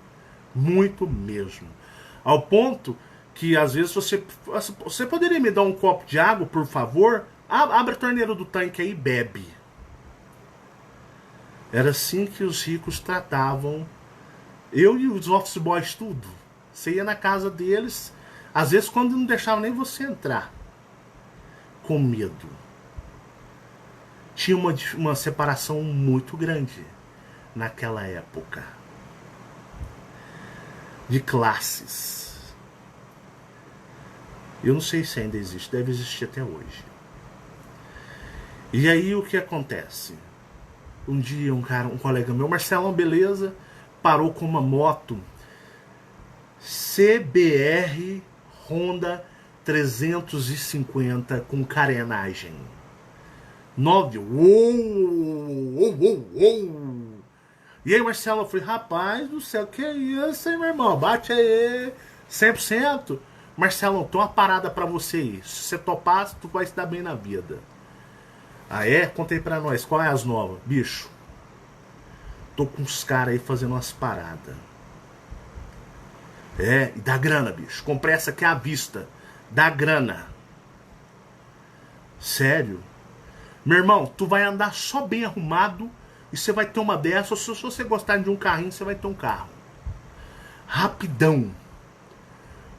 Muito mesmo. Ao ponto que às vezes você poderia me dar um copo de água, por favor? Abre a torneira do tanque aí e bebe. Era assim que os ricos tratavam eu e os office boys, tudo. Você ia na casa deles, às vezes quando não deixavam nem você entrar, com medo. Tinha uma separação muito grande naquela época de classes. Eu não sei se ainda existe, deve existir até hoje. E aí o que acontece? Um dia um colega meu, Marcelão, beleza, parou com uma moto CBR Honda 350 com carenagem. 9. Uou. E aí, Marcelo, eu falei, rapaz do céu, que é isso, hein, meu irmão? Bate aí, 100%. Marcelo, tem uma parada pra você aí. Se você topar, tu vai se dar bem na vida. Ah, é? Conta aí pra nós, qual é as novas? Bicho, tô com os caras aí fazendo umas paradas. E dá grana, bicho. Comprei essa aqui à vista. Dá grana. Sério. Meu irmão, tu vai andar só bem arrumado e você vai ter uma dessa. Ou se você gostar de um carrinho, você vai ter um carro. Rapidão.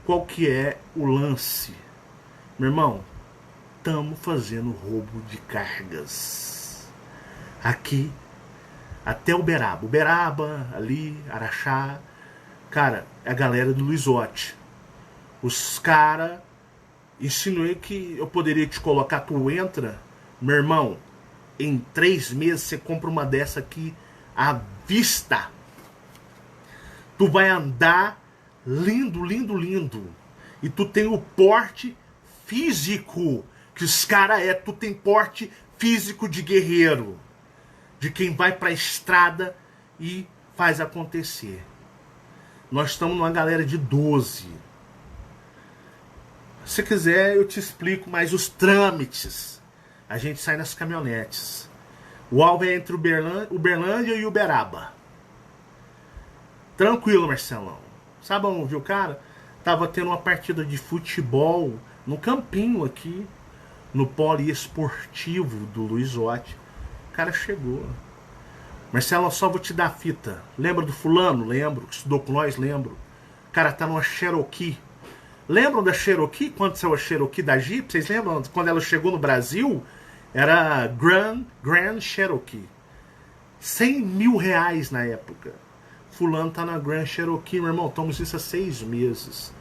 Qual que é o lance? Meu irmão, estamos fazendo roubo de cargas. Aqui, até Uberaba. Uberaba, ali, Araxá. Cara, é a galera do Luizote. Os cara, insinuei que eu poderia te colocar, tu entra, meu irmão, em 3 meses você compra uma dessa aqui à vista. Tu vai andar lindo, lindo, lindo. E tu tem o porte físico que os cara é. Tu tem porte físico de guerreiro. De quem vai pra estrada e faz acontecer. Nós estamos numa galera de 12. Se quiser eu te explico mais os trâmites. A gente sai nas caminhonetes. O alvo é entre Uberlândia e Uberaba. Tranquilo, Marcelão. Sabe onde o cara? Tava tendo uma partida de futebol no campinho aqui, no poliesportivo do Luizote. O cara chegou. Marcelão, só vou te dar a fita. Lembra do fulano? Lembro. Que estudou com nós? Lembro. O cara tá numa Cherokee. Lembram da Cherokee? Quando saiu a Cherokee da Jeep? Vocês lembram? Quando ela chegou no Brasil, era Grand Cherokee. 100 mil reais na época. Fulano tá na Grand Cherokee, meu irmão. Estamos isso há 6 meses.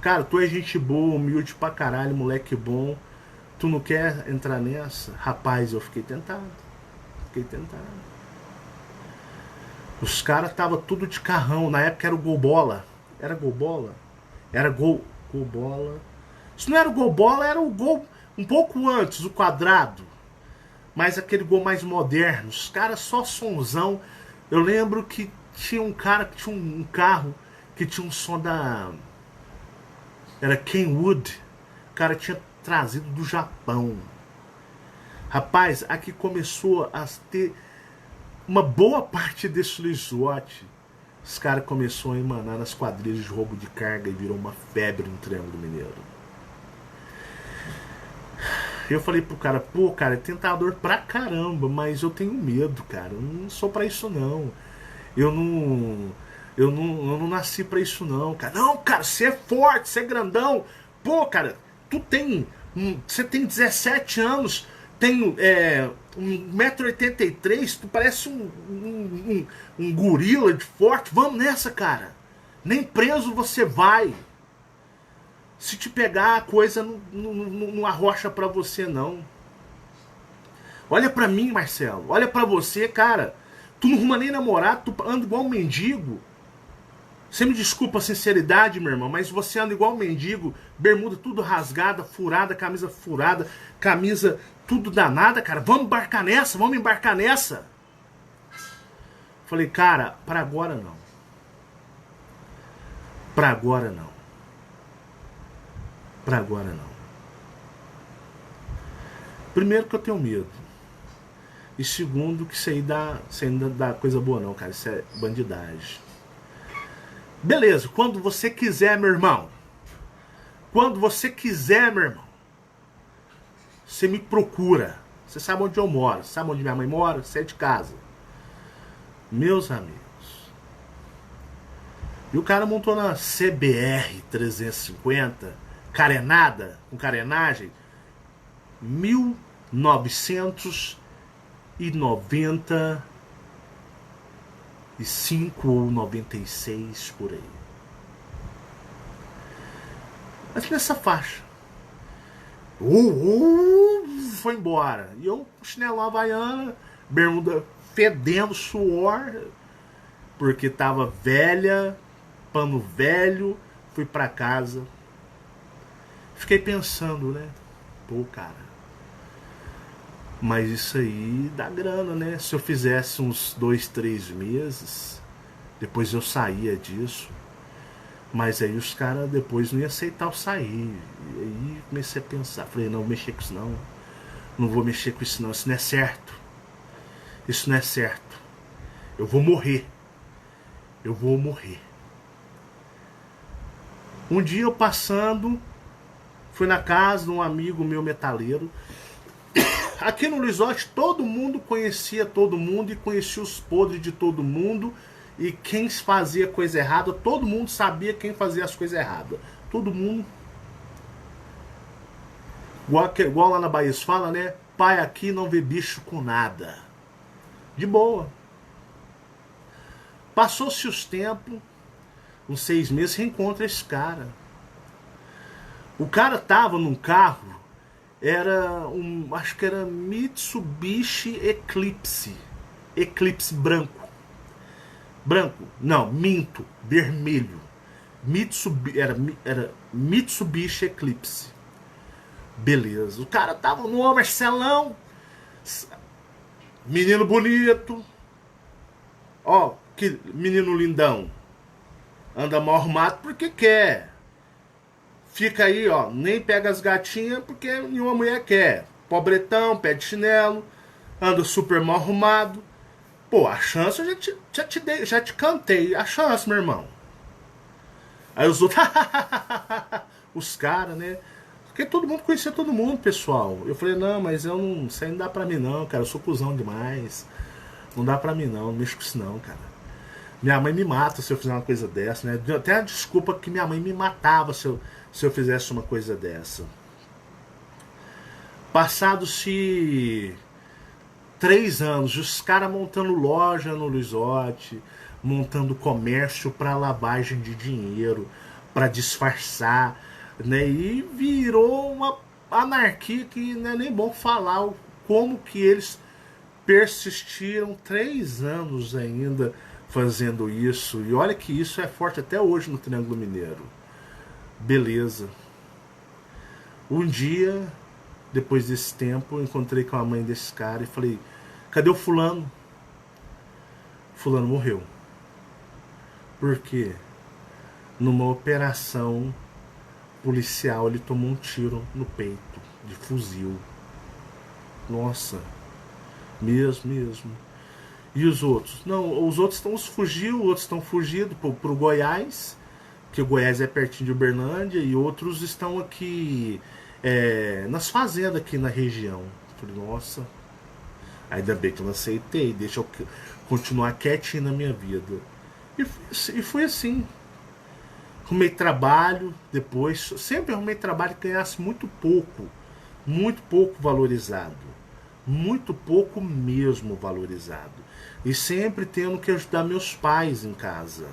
Cara, tu é gente boa, humilde pra caralho, moleque bom. Tu não quer entrar nessa? Rapaz, eu fiquei tentado. Fiquei tentado. Os caras tava tudo de carrão. Na época era o Gol Bola. Era Gol Bola? Era Gol Bola. Se não era o Gol Bola, era o Gol um pouco antes, o quadrado. Mas aquele Gol mais moderno. Os caras só sonzão. Eu lembro que tinha um cara que tinha um carro que tinha um som da... Era Kenwood. O cara tinha trazido do Japão. Rapaz, aqui começou a ter uma boa parte desse Luizote. Os caras começaram a emanar nas quadrilhas de roubo de carga e virou uma febre no Triângulo Mineiro. Eu falei pro cara, pô, cara, é tentador pra caramba, mas eu tenho medo, cara. Eu não sou pra isso, não. Eu não nasci pra isso, não, cara. Não, cara, você é forte, você é grandão. Pô, cara, você tem 17 anos, tem 1,83 m, tu parece um gorila de forte. Vamos nessa, cara. Nem preso você vai. Se te pegar, a coisa não arrocha pra você, não. Olha pra mim, Marcelo. Olha pra você, cara. Tu não arruma nem namorado, tu anda igual um mendigo. Você me desculpa a sinceridade, meu irmão, mas você anda igual um mendigo, bermuda tudo rasgada, furada, camisa tudo danada, cara. Vamos embarcar nessa, vamos embarcar nessa. Falei, cara, pra agora não. Pra agora não. Pra agora não. Primeiro que eu tenho medo. E segundo que isso aí ainda dá coisa boa não, cara. Isso é bandidagem. Beleza, quando você quiser, meu irmão. Quando você quiser, meu irmão. Você me procura. Você sabe onde eu moro. Sabe onde minha mãe mora? Você é de casa. Meus amigos. E o cara montou na CBR 350. Carenada. Com carenagem. 1995 ou 96 por aí. Mas nessa faixa. Foi embora. E eu, chinelo havaiana, bermuda fedendo suor, porque tava velha, pano velho, fui pra casa. Fiquei pensando, né? Pô, cara. Mas isso aí dá grana, né? Se eu fizesse uns 2, 3 meses, depois eu saía disso. Mas aí os caras depois não iam aceitar eu sair. E aí comecei a pensar. Falei, não vou mexer com isso não. Não vou mexer com isso não. Isso não é certo. Isso não é certo. Eu vou morrer. Eu vou morrer. Um dia eu passando, fui na casa de um amigo meu metaleiro. Aqui no Resort todo mundo conhecia todo mundo e conhecia os podres de todo mundo. E quem fazia coisa errada, todo mundo sabia quem fazia as coisas erradas. Todo mundo. Igual lá na Bahia se fala, né? Pai aqui não vê bicho com nada. De boa. Passou-se os tempos, uns 6 meses, reencontra esse cara. O cara tava num carro, acho que era Mitsubishi Eclipse. Eclipse branco. Branco, não, minto, vermelho. Era Mitsubishi Eclipse. Beleza, o cara tava no Marcelão, menino bonito, ó, que menino lindão, anda mal arrumado porque quer, fica aí, ó, nem pega as gatinhas porque nenhuma mulher quer, pobretão, pé de chinelo, anda super mal arrumado. Pô, a chance eu já te cantei, a chance, meu irmão. Aí os outros, os caras, né? Porque todo mundo conhecia todo mundo, pessoal. Eu falei, não, mas eu não, isso aí não dá pra mim não, cara. Eu sou cuzão demais. Não dá pra mim não mexo com isso não, cara. Minha mãe me mata se eu fizer uma coisa dessa, né? Até a desculpa que minha mãe me matava se eu fizesse uma coisa dessa. Passados-se 3 anos, os caras montando loja no Resort, montando comércio pra lavagem de dinheiro, pra disfarçar, né? E virou uma anarquia que não é nem bom falar como que eles persistiram 3 anos ainda fazendo isso. E olha que isso é forte até hoje no Triângulo Mineiro. Beleza. Um dia, depois desse tempo, eu encontrei com a mãe desse cara e falei, cadê o fulano? Fulano morreu. Por quê? Numa operação policial, ele tomou um tiro no peito, de fuzil. Nossa, mesmo. E os outros? Não, os outros fugiu, outros estão fugindo pro Goiás, que o Goiás é pertinho de Uberlândia, e outros estão aqui nas fazendas aqui na região. Falei, nossa, ainda bem que eu não aceitei, deixa eu continuar quietinho na minha vida. E foi assim. Arrumei trabalho depois, sempre arrumei trabalho que ganhasse muito pouco valorizado, muito pouco mesmo valorizado, e sempre tendo que ajudar meus pais em casa,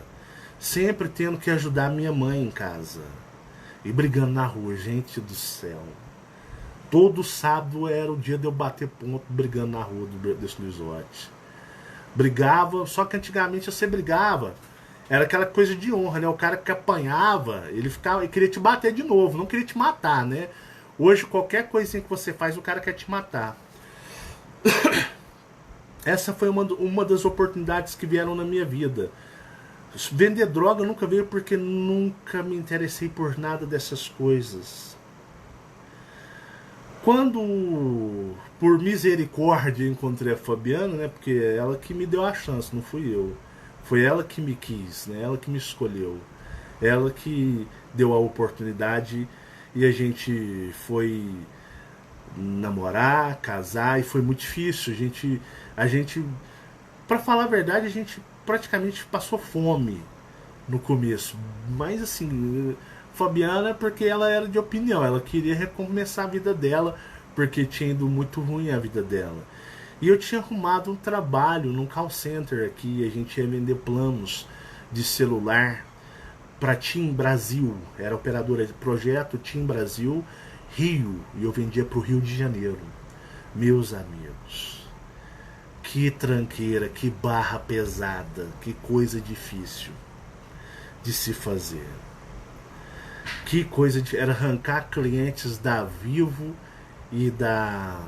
sempre tendo que ajudar minha mãe em casa, e brigando na rua, gente do céu. Todo sábado era o dia de eu bater ponto brigando na rua desse Resort. Brigava, só que antigamente você brigava, era aquela coisa de honra, né? O cara que apanhava, ele queria te bater de novo, não queria te matar, né? Hoje, qualquer coisinha que você faz, o cara quer te matar. Essa foi uma das oportunidades que vieram na minha vida. Vender droga nunca veio porque nunca me interessei por nada dessas coisas. Quando, por misericórdia, encontrei a Fabiana, né? Porque é ela que me deu a chance, não fui eu. Foi ela que me quis, né? Ela que me escolheu. Ela que deu a oportunidade e a gente foi namorar, casar, e foi muito difícil. A gente, para falar a verdade, a gente praticamente passou fome no começo. Mas assim, Fabiana, porque ela era de opinião, ela queria recomeçar a vida dela, porque tinha ido muito ruim a vida dela. E eu tinha arrumado um trabalho num call center aqui, a gente ia vender planos de celular para TIM Brasil, era operadora de projeto TIM Brasil, Rio, e eu vendia para o Rio de Janeiro. Meus amigos, que tranqueira, que barra pesada, que coisa difícil de se fazer. Que coisa era arrancar clientes da Vivo e da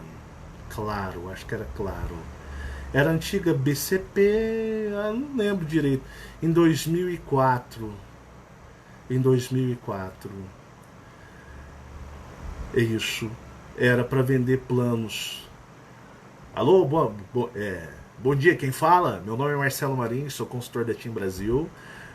Claro, acho que era Claro. Era a antiga BCP, eu não lembro direito. Em 2004. É isso. Era para vender planos. Alô, bom dia, quem fala? Meu nome é Marcelo Marins, sou consultor da TIM Brasil.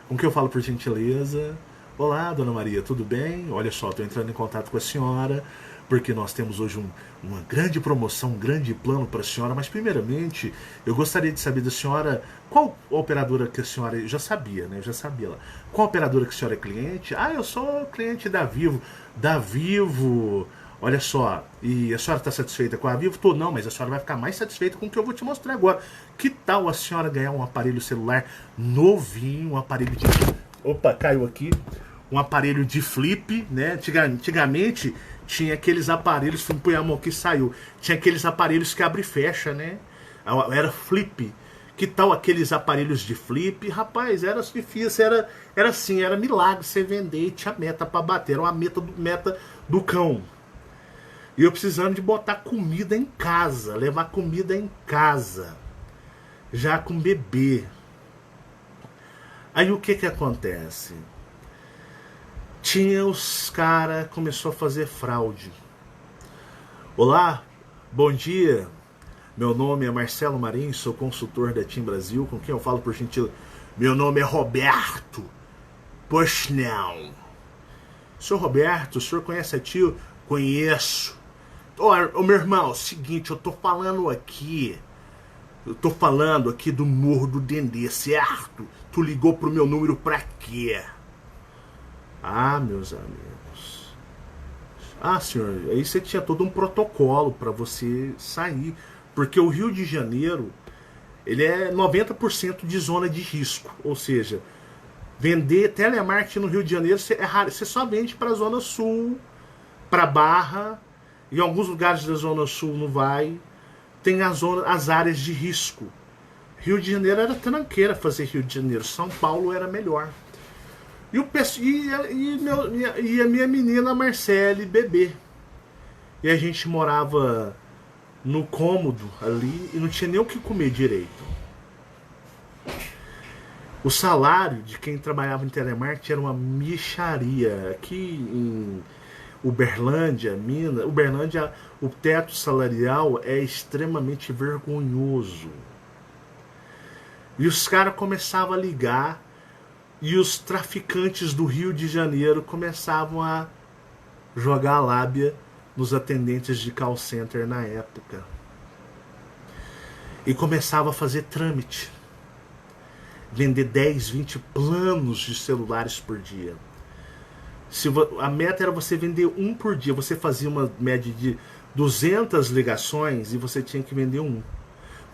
Com que eu falo por gentileza? Olá, dona Maria, tudo bem? Olha só, estou entrando em contato com a senhora porque nós temos hoje uma grande promoção, um grande plano para a senhora, mas primeiramente eu gostaria de saber da senhora qual operadora que a senhora... Eu já sabia, né? Eu já sabia lá. Qual operadora que a senhora é cliente? Ah, eu sou cliente da Vivo. Da Vivo... Olha só, e a senhora está satisfeita com a Vivo? Tô, não, mas a senhora vai ficar mais satisfeita com o que eu vou te mostrar agora. Que tal a senhora ganhar um aparelho celular novinho, um aparelho de... Opa, caiu aqui. Um aparelho de flip, né? Antigamente tinha aqueles aparelhos, põe a mão que saiu. Tinha aqueles aparelhos que abre e fecha, né? Era flip. Que tal aqueles aparelhos de flip? Rapaz, era difícil, era assim, era milagre você vender e tinha meta para bater. Era uma meta do cão. E eu precisando de botar comida em casa, levar comida em casa, já com bebê. Aí o que acontece? Tinha os cara começou a fazer fraude. Olá, bom dia. Meu nome é Marcelo Marinho, sou consultor da TIM Brasil. Com quem eu falo por gentileza? Meu nome é Roberto. Pois não. Senhor Roberto, o senhor conhece a TIM? Conheço. Ô meu irmão, seguinte, eu tô falando aqui do Morro do Dendê, certo? Tu ligou pro meu número pra quê? Ah, meus amigos. Ah, senhor, aí você tinha todo um protocolo para você sair. Porque o Rio de Janeiro, ele é 90% de zona de risco. Ou seja, vender telemarketing no Rio de Janeiro é raro. Você só vende para a Zona Sul, para Barra. Em alguns lugares da Zona Sul não vai. Tem as áreas de risco. Rio de Janeiro era tranqueira fazer Rio de Janeiro. São Paulo era melhor. E a minha menina Marcele, bebê. E a gente morava no cômodo ali e não tinha nem o que comer direito. O salário de quem trabalhava em telemarketing era uma mixaria. Aqui em Uberlândia, Minas, Uberlândia, o teto salarial é extremamente vergonhoso. E os caras começavam a ligar e os traficantes do Rio de Janeiro começavam a jogar a lábia nos atendentes de call center na época. E começava a fazer trâmite. Vender 10, 20 planos de celulares por dia. A meta era você vender um por dia. Você fazia uma média de 200 ligações e você tinha que vender um.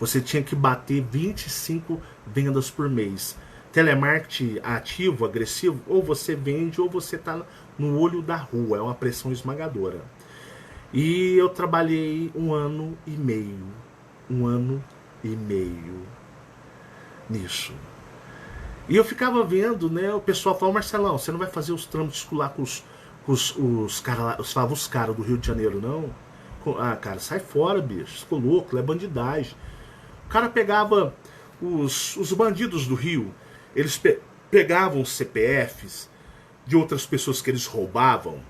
Você tinha que bater 25 vendas por mês. Telemarketing ativo, agressivo, ou você vende ou você está no olho da rua. É uma pressão esmagadora. E eu trabalhei 1 ano e meio. 1 ano e meio nisso. E eu ficava vendo, né? O pessoal falava, Marcelão, você não vai fazer os trâmites lá com os caras do Rio de Janeiro, não? Ah, cara, sai fora, bicho. Ficou louco, é bandidagem. O cara pegava os bandidos do Rio, eles pegavam os CPFs de outras pessoas que eles roubavam,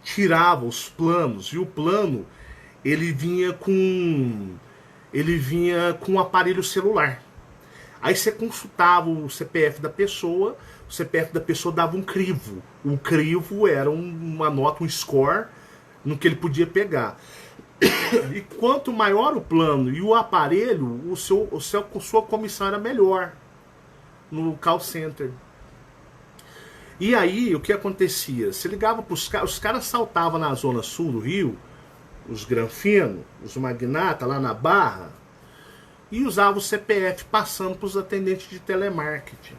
tiravam os planos, e o plano ele vinha com um aparelho celular. Aí você consultava o CPF da pessoa, o CPF da pessoa dava um crivo. O crivo era uma nota, um score no que ele podia pegar. E quanto maior o plano e o aparelho, sua comissão era melhor no call center. E aí, o que acontecia? Você ligava para os caras saltavam na zona sul do Rio, os granfinos, os magnatas lá na Barra, e usavam o CPF passando para os atendentes de telemarketing.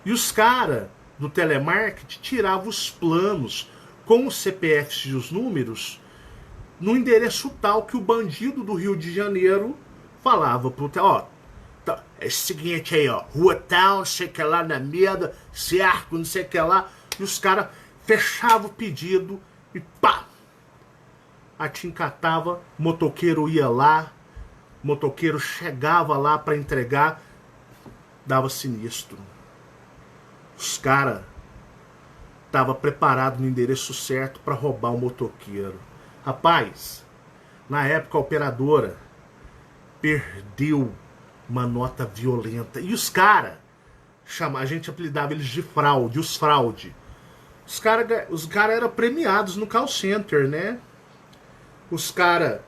E os caras do telemarketing tiravam os planos com os CPFs e os números no endereço tal que o bandido do Rio de Janeiro falava pro é o seguinte aí, ó, rua tal, não sei o que lá, na merda, certo, não sei o que lá, e os caras fechavam o pedido e pá! A TIM catava, motoqueiro ia lá, motoqueiro chegava lá para entregar, dava sinistro. Os caras estavam preparados no endereço certo para roubar o motoqueiro. Rapaz, na época a operadora perdeu uma nota violenta. E os caras a gente apelidava eles de fraude, os fraude. Os cara eram premiados no call center, né? Os caras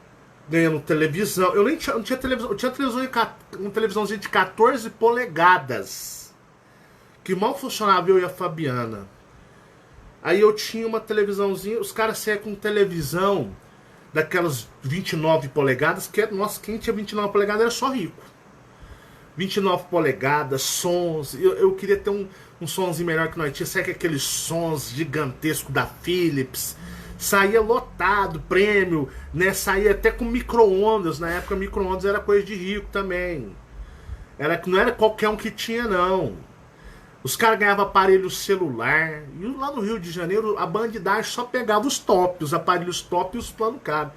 ganhando televisão. Eu nem tinha, não tinha televisão. Eu tinha uma televisãozinha de 14 polegadas. Que mal funcionava, eu e a Fabiana. Aí eu tinha uma televisãozinha. Os caras saíam com televisão daquelas 29 polegadas. Que, nossa, quem tinha 29 polegadas era só rico. 29 polegadas, sons. Eu queria ter um sonzinho melhor que nós tinha. Sabe que aqueles sons gigantescos da Philips. Saía lotado, prêmio, né? Saía até com micro-ondas. Na época, micro-ondas era coisa de rico também. Não era qualquer um que tinha, não. Os caras ganhavam aparelho celular. E lá no Rio de Janeiro, a bandidagem só pegava os top, os aparelhos top e os plano caro.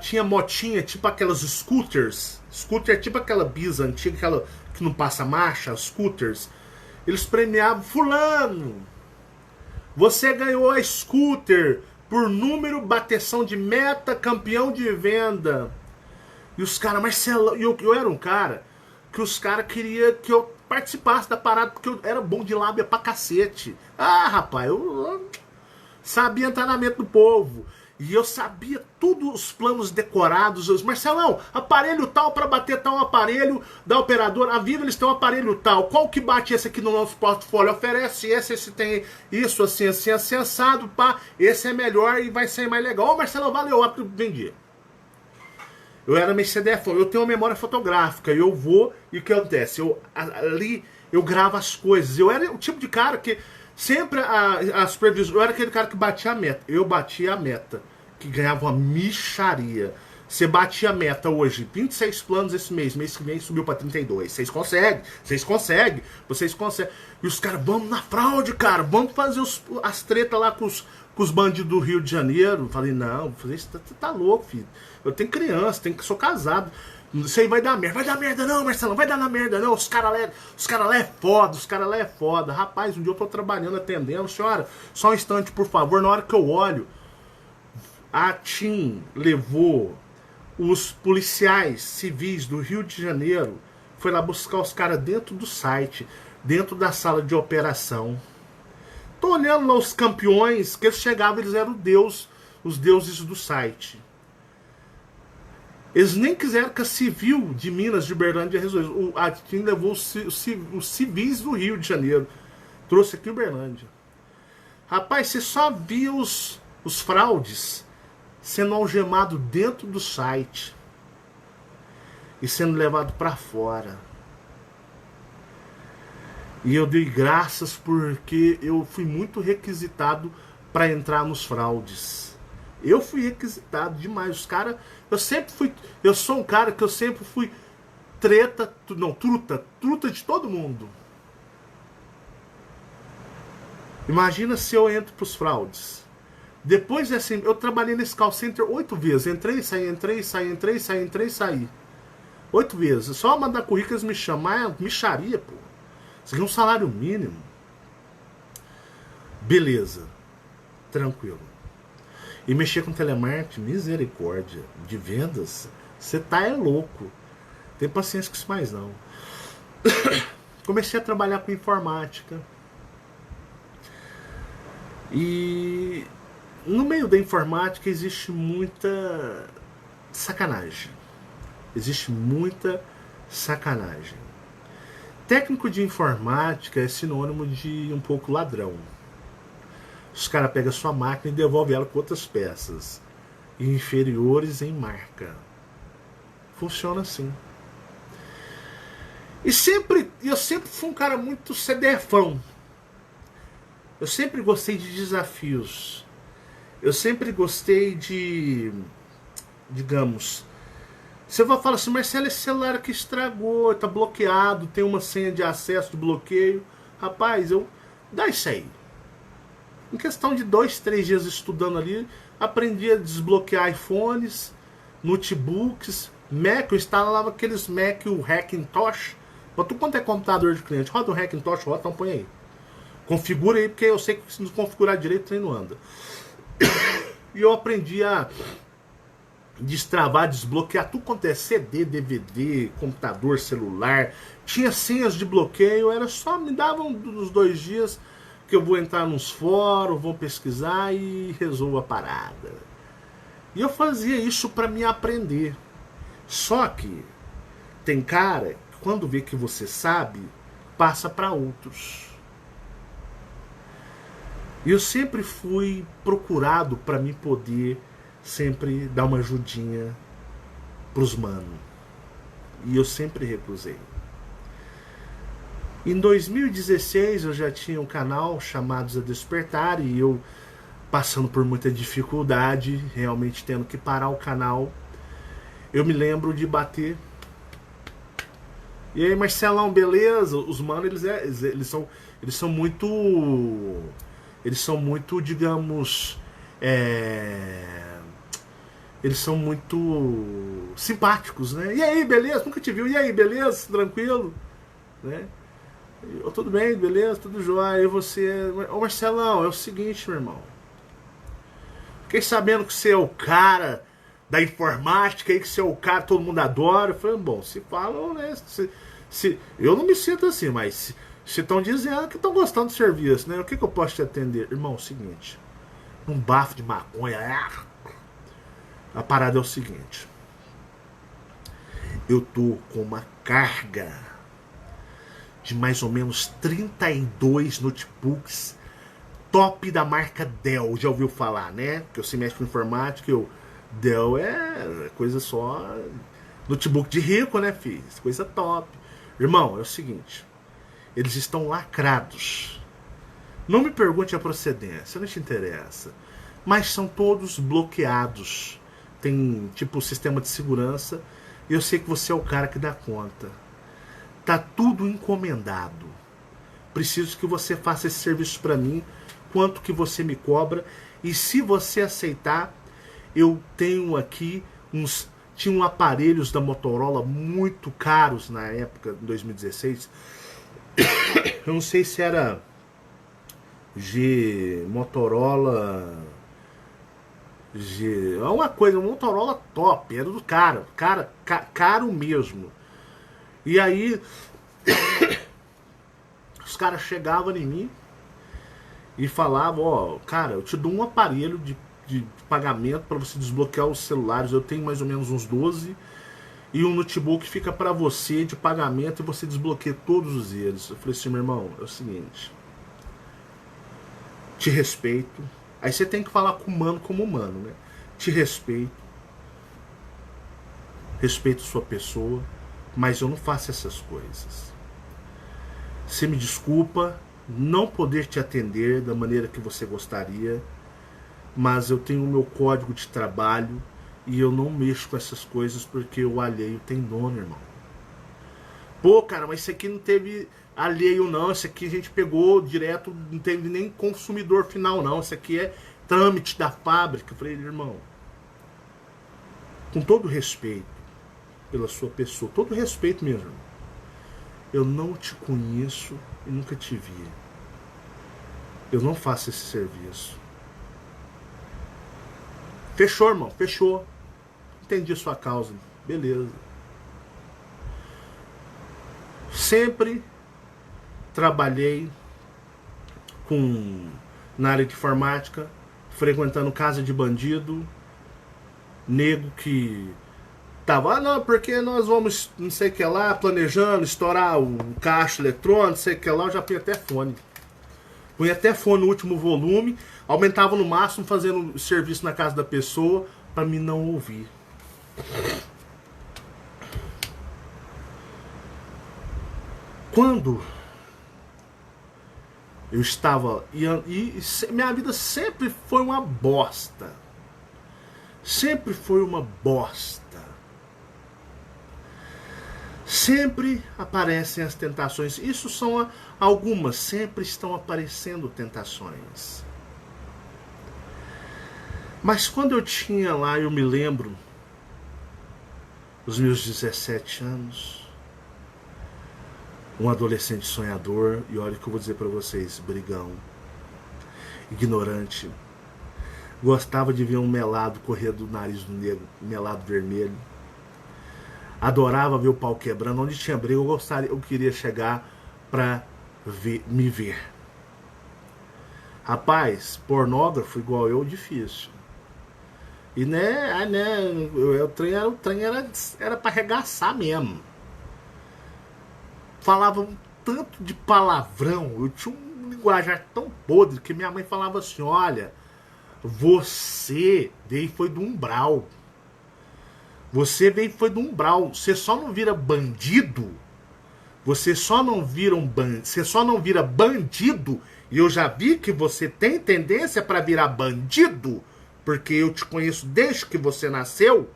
Tinha motinha, tipo aquelas scooters. Scooter é tipo aquela bisa antiga, aquela que não passa marcha, scooters. Eles premiavam, fulano, você ganhou a scooter por número, bateção de meta, campeão de venda. E os caras, Marcelo, eu era um cara que os caras queriam que eu participasse da parada, porque eu era bom de lábia pra cacete. Ah, rapaz, eu sabia entrar na mente do povo. E eu sabia todos os planos decorados. Marcelão, aparelho tal para bater tal aparelho da operadora. A Vivo eles têm um aparelho tal. Qual que bate esse aqui no nosso portfólio? Oferece esse tem isso, assim, assado, pá. Esse é melhor e vai ser mais legal. Ô, Marcelão, valeu, vendi. Eu era meio CDF, eu tenho uma memória fotográfica. Eu vou e o que acontece? Ali eu gravo as coisas. Eu era o tipo de cara que sempre as previsões. Eu era aquele cara que batia a meta. Eu batia a meta. Que ganhava uma micharia. Você batia a meta hoje. 26 planos esse mês. Mês que vem subiu pra 32. Vocês conseguem. E os caras, vamos na fraude, cara. Vamos fazer as tretas lá com os bandidos do Rio de Janeiro. Falei, não, você tá louco, filho. Eu tenho criança, sou casado. Isso aí vai dar merda. Vai dar merda não, Marcelo. Vai dar na merda não. Os caras lá é foda. Rapaz, um dia eu tô trabalhando, atendendo. Senhora, só um instante, por favor. Na hora que eu olho, a TIM levou os policiais civis do Rio de Janeiro. Foi lá buscar os caras dentro do site, dentro da sala de operação. Tô olhando lá os campeões, que eles chegavam, eles eram os deuses do site. Eles nem quiseram que a Civil de Minas, de Uberlândia, resolvesse. A TIM levou os civis do Rio de Janeiro. Trouxe aqui em Uberlândia. Rapaz, você só via os fraudes sendo algemado dentro do site e sendo levado para fora. E eu dei graças porque eu fui muito requisitado para entrar nos fraudes. Eu fui requisitado demais. Os caras, eu sou um cara que eu sempre fui truta de todo mundo. Imagina se eu entro pros fraudes. Depois assim, eu trabalhei nesse call center 8 vezes. Entrei, saí. 8 vezes. Só mandar currículo eles me chamar, micharia, pô. Isso aqui é um salário mínimo. Beleza. Tranquilo. E mexer com telemarketing, misericórdia, de vendas, você tá louco. Tem paciência com isso mais não. Comecei a trabalhar com informática. E no meio da informática existe muita sacanagem. Técnico de informática é sinônimo de um pouco ladrão. Os caras pegam a sua máquina e devolvem ela com outras peças inferiores em marca. Funciona assim. E eu sempre fui um cara muito CDFão. Eu sempre gostei de desafios. Eu sempre gostei de, digamos, você vai falar assim, Marcelo, esse celular aqui estragou, tá bloqueado, tem uma senha de acesso de bloqueio. Rapaz, dá isso aí. Em questão de 2, 3 dias estudando ali, aprendi a desbloquear iPhones, notebooks, Mac. Eu instalava aqueles Mac, o Hackintosh. Mas tu quanto é computador de cliente? Roda o Hackintosh, roda, então põe aí. Configura aí, porque eu sei que se não configurar direito, o trem não anda. E eu aprendi a destravar, desbloquear tudo quanto é CD, DVD, computador, celular. Tinha senhas de bloqueio, era só me davam uns 2 dias que eu vou entrar nos fóruns, vou pesquisar e resolvo a parada. E eu fazia isso para me aprender. Só que tem cara que quando vê que você sabe, passa para outros. E eu sempre fui procurado para me poder sempre dar uma ajudinha pros manos. E eu sempre recusei. Em 2016 eu já tinha um canal chamado A Despertar e eu passando por muita dificuldade, realmente tendo que parar o canal. Eu me lembro de bater. E aí, Marcelão, beleza? Os manos, eles são muito, digamos, eles são muito simpáticos, né? E aí, beleza? Nunca te viu. E aí, beleza? Tranquilo? Né? Eu, tudo bem, beleza? Tudo jóia. E você... Ô, Marcelão, é o seguinte, meu irmão. Fiquei sabendo que você é o cara da informática aí, que você é o cara que todo mundo adora. Eu falei, bom, se falam, né? Eu não me sinto assim, mas se estão dizendo que estão gostando do serviço, né? O que eu posso te atender? Irmão, é o seguinte. Um bafo de maconha. A parada é o seguinte. Eu tô com uma carga de mais ou menos 32 notebooks top da marca Dell. Já ouviu falar, né? Porque você mexe com informática, Dell é coisa só... Notebook de rico, né, filho? Coisa top. Irmão, é o seguinte. Eles estão lacrados. Não me pergunte a procedência, não te interessa. Mas são todos bloqueados. Tem, tipo, sistema de segurança. E eu sei que você é o cara que dá conta. Tá tudo encomendado. Preciso que você faça esse serviço para mim. Quanto que você me cobra. E se você aceitar, eu tenho aqui uns... Tinham aparelhos da Motorola muito caros na época, em 2016. Eu não sei se era Motorola... É uma coisa, um Motorola top, era do caro mesmo. E aí os caras chegavam em mim e falavam, ó, cara, eu te dou um aparelho de pagamento para você desbloquear os celulares, eu tenho mais ou menos uns 12, e um notebook fica para você de pagamento e você desbloqueia todos eles. Eu falei assim, meu irmão, é o seguinte, te respeito. Aí você tem que falar com o humano como humano, né? Te respeito. Respeito sua pessoa. Mas eu não faço essas coisas. Você me desculpa não poder te atender da maneira que você gostaria. Mas eu tenho o meu código de trabalho. E eu não mexo com essas coisas porque o alheio tem dono, irmão. Pô, cara, mas isso aqui não teve alheio não, isso aqui a gente pegou direto, não teve nem consumidor final não, isso aqui é trâmite da fábrica. Eu falei, irmão, com todo respeito pela sua pessoa, todo respeito mesmo, eu não te conheço e nunca te vi, eu não faço esse serviço. Fechou, irmão, fechou, entendi a sua causa, beleza. Sempre trabalhei na área de informática, frequentando casa de bandido, nego que tava, não, porque nós vamos, não sei o que lá, planejando estourar o caixa eletrônico, não sei o que lá, eu já punha até fone. Punha até fone no último volume, aumentava no máximo, fazendo serviço na casa da pessoa, para mim não ouvir. Quando eu estava... E minha vida sempre foi uma bosta. Sempre foi uma bosta. Sempre aparecem as tentações. Isso são algumas. Sempre estão aparecendo tentações. Mas quando eu tinha lá, eu me lembro, os meus 17 anos... Um adolescente sonhador, e olha o que eu vou dizer pra vocês, brigão, ignorante, Gostava de ver um melado correr do nariz do negro, melado vermelho. Adorava ver o pau quebrando. Onde tinha briga, eu queria chegar pra me ver. Rapaz, pornógrafo igual eu, difícil. E o trem era pra arregaçar mesmo. Falava um tanto de palavrão. Eu tinha um linguajar tão podre que minha mãe falava assim: olha, você veio foi do umbral. Você veio foi do umbral. Você só não vira bandido. Você só não vira você só não vira bandido. E eu já vi que você tem tendência para virar bandido, porque eu te conheço desde que você nasceu.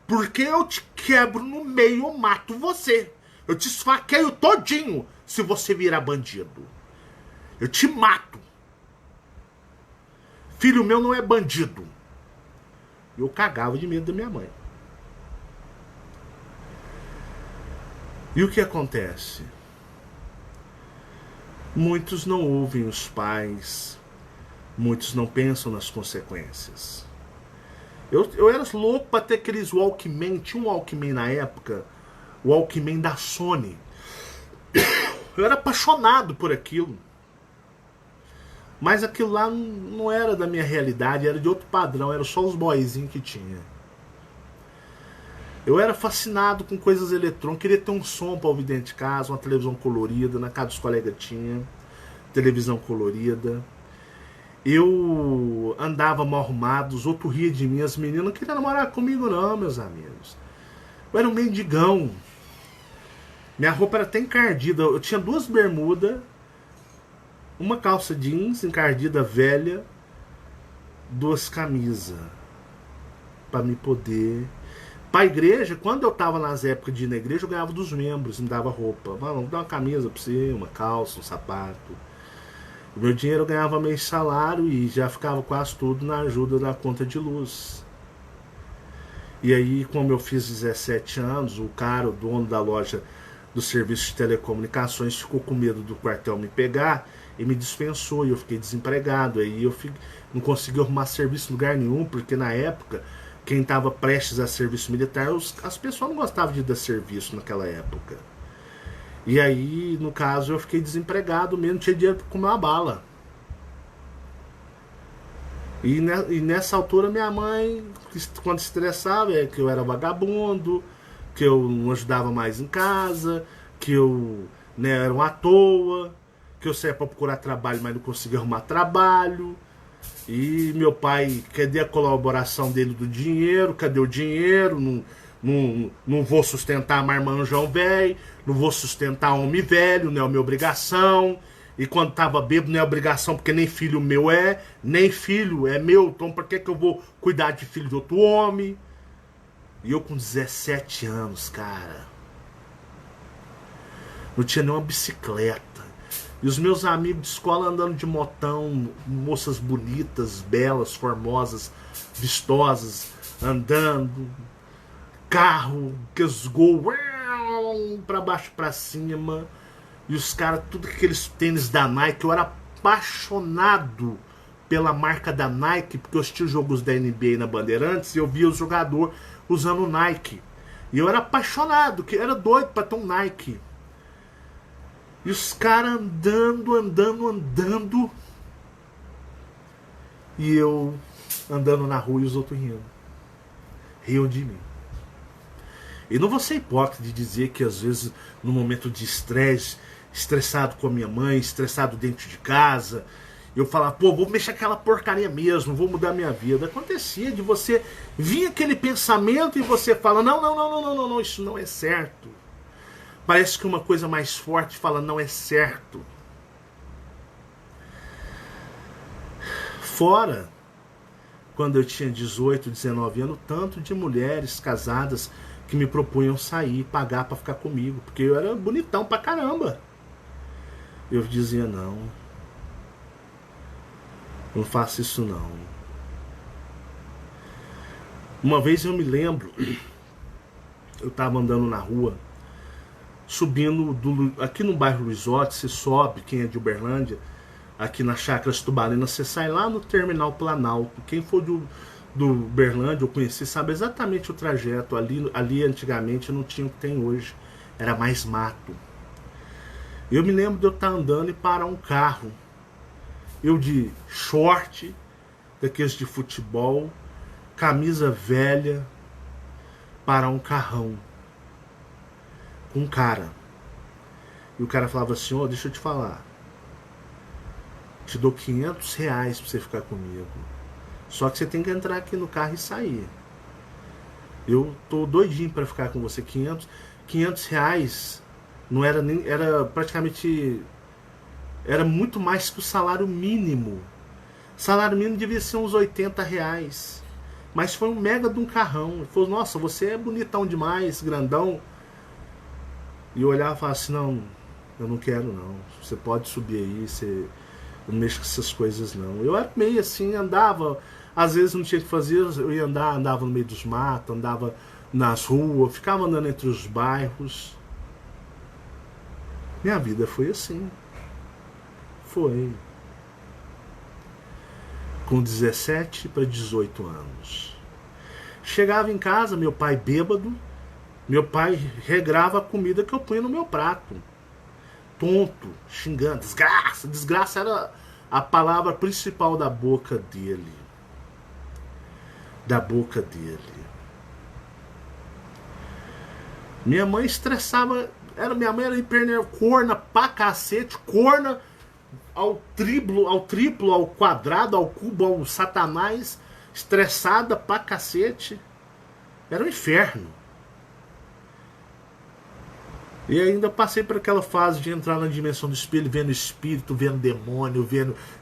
Porque eu te quebro no meio, eu mato você. Eu te esfaqueio todinho se você virar bandido. Eu te mato. Filho meu não é bandido. Eu cagava de medo da minha mãe. E o que acontece? Muitos não ouvem os pais. Muitos não pensam nas consequências. Eu era louco pra ter aqueles Walkman. Tinha um Walkman na época. O Walkman da Sony. Eu era apaixonado por aquilo. Mas aquilo lá não era da minha realidade. Era de outro padrão. Era só os boyzinhos que tinha. Eu era fascinado com coisas eletrônicas. Queria ter um som pra ouvir dentro de casa. Uma televisão colorida. Na casa dos colegas tinha televisão colorida. Eu andava mal arrumado. Os outros riam de mim. As meninas não queriam namorar comigo não, meus amigos. Eu era um mendigão. Minha roupa era até encardida. Eu tinha 2 bermudas, uma calça jeans encardida velha, 2 camisas. Pra me poder... Pra igreja, quando eu tava nas épocas de ir na igreja, eu ganhava dos membros, me dava roupa. Vamos dar uma camisa pra você, uma calça, um sapato. O meu dinheiro eu ganhava mês salário e já ficava quase tudo na ajuda da conta de luz. E aí, como eu fiz 17 anos, o cara, o dono da loja do serviço de telecomunicações, ficou com medo do quartel me pegar e me dispensou. E eu fiquei desempregado. Aí eu não consegui arrumar serviço em lugar nenhum, porque na época, quem estava prestes a serviço militar, as pessoas não gostavam de dar serviço naquela época. E aí, no caso, eu fiquei desempregado mesmo, não tinha dinheiro para comer uma bala. E nessa altura minha mãe, quando se estressava, que eu era vagabundo, que eu não ajudava mais em casa, que eu era um à toa, que eu saía para procurar trabalho, mas não conseguia arrumar trabalho. E meu pai, cadê a colaboração dele do dinheiro? Cadê o dinheiro? Não vou sustentar marmanjão velho, não vou sustentar homem velho, não é minha obrigação. E quando tava bêbado não é obrigação, porque nem filho meu nem filho é meu, então por que eu vou cuidar de filho de outro homem? E eu com 17 anos, cara, não tinha nenhuma bicicleta. E os meus amigos de escola andando de motão, moças bonitas, belas, formosas, vistosas, andando, carro, que esgou pra baixo pra cima. E os caras, tudo aqueles tênis da Nike. Eu era apaixonado pela marca da Nike, porque eu assistia os jogos da NBA na Bandeirantes e eu via os jogadores usando Nike. E eu era apaixonado, que era doido pra ter um Nike. E os caras andando. E eu andando na rua e os outros rindo. Riam de mim. E não vou ser hipócrita de dizer que às vezes, no momento de estresse, estressado com a minha mãe, estressado dentro de casa, eu falava, pô, vou mexer aquela porcaria mesmo, vou mudar minha vida. Acontecia de você vir aquele pensamento e você fala, não, isso não é certo. Parece que uma coisa mais forte fala, não é certo. Fora, quando eu tinha 18, 19 anos, tanto de mulheres casadas que me propunham sair, pagar pra ficar comigo, porque eu era bonitão pra caramba. Eu dizia, não faço isso não. Uma vez eu me lembro, eu tava andando na rua, subindo aqui no bairro Luizotti, você sobe, quem é de Uberlândia, aqui na Chácaras Tubarina, você sai lá no Terminal Planalto. Quem for do Uberlândia, eu conheci, sabe exatamente o trajeto. Ali antigamente não tinha o que tem hoje, era mais mato. Eu me lembro de eu estar andando e parar um carro, eu de short, daqueles de futebol, camisa velha, parar um carrão com um cara. E o cara falava assim: ó, deixa eu te falar, te dou R$ 500 pra você ficar comigo, só que você tem que entrar aqui no carro e sair. Eu tô doidinho pra ficar com você. R$ 500 não era nem, era praticamente, era muito mais que o salário mínimo. O salário mínimo devia ser uns R$ 80, mas foi um mega de um carrão. Ele falou: nossa, você é bonitão demais, grandão. E eu olhava e falava assim: não, eu não quero não, você pode subir aí, você não mexe com essas coisas não. Eu era meio assim, andava, às vezes não tinha o que fazer, eu ia andava no meio dos matos, andava nas ruas, ficava andando entre os bairros. Minha vida foi assim. Foi. Com 17 para 18 anos. Chegava em casa, meu pai bêbado, meu pai regrava a comida que eu punha no meu prato. Tonto, xingando, desgraça. Desgraça era a palavra principal da boca dele. Da boca dele. Minha mãe estressava. Minha mãe era corna pra cacete, corna ao triplo, ao quadrado, ao cubo, ao satanás, estressada pra cacete. Era um inferno. E ainda passei por aquela fase de entrar na dimensão do espelho, vendo espírito, vendo demônio,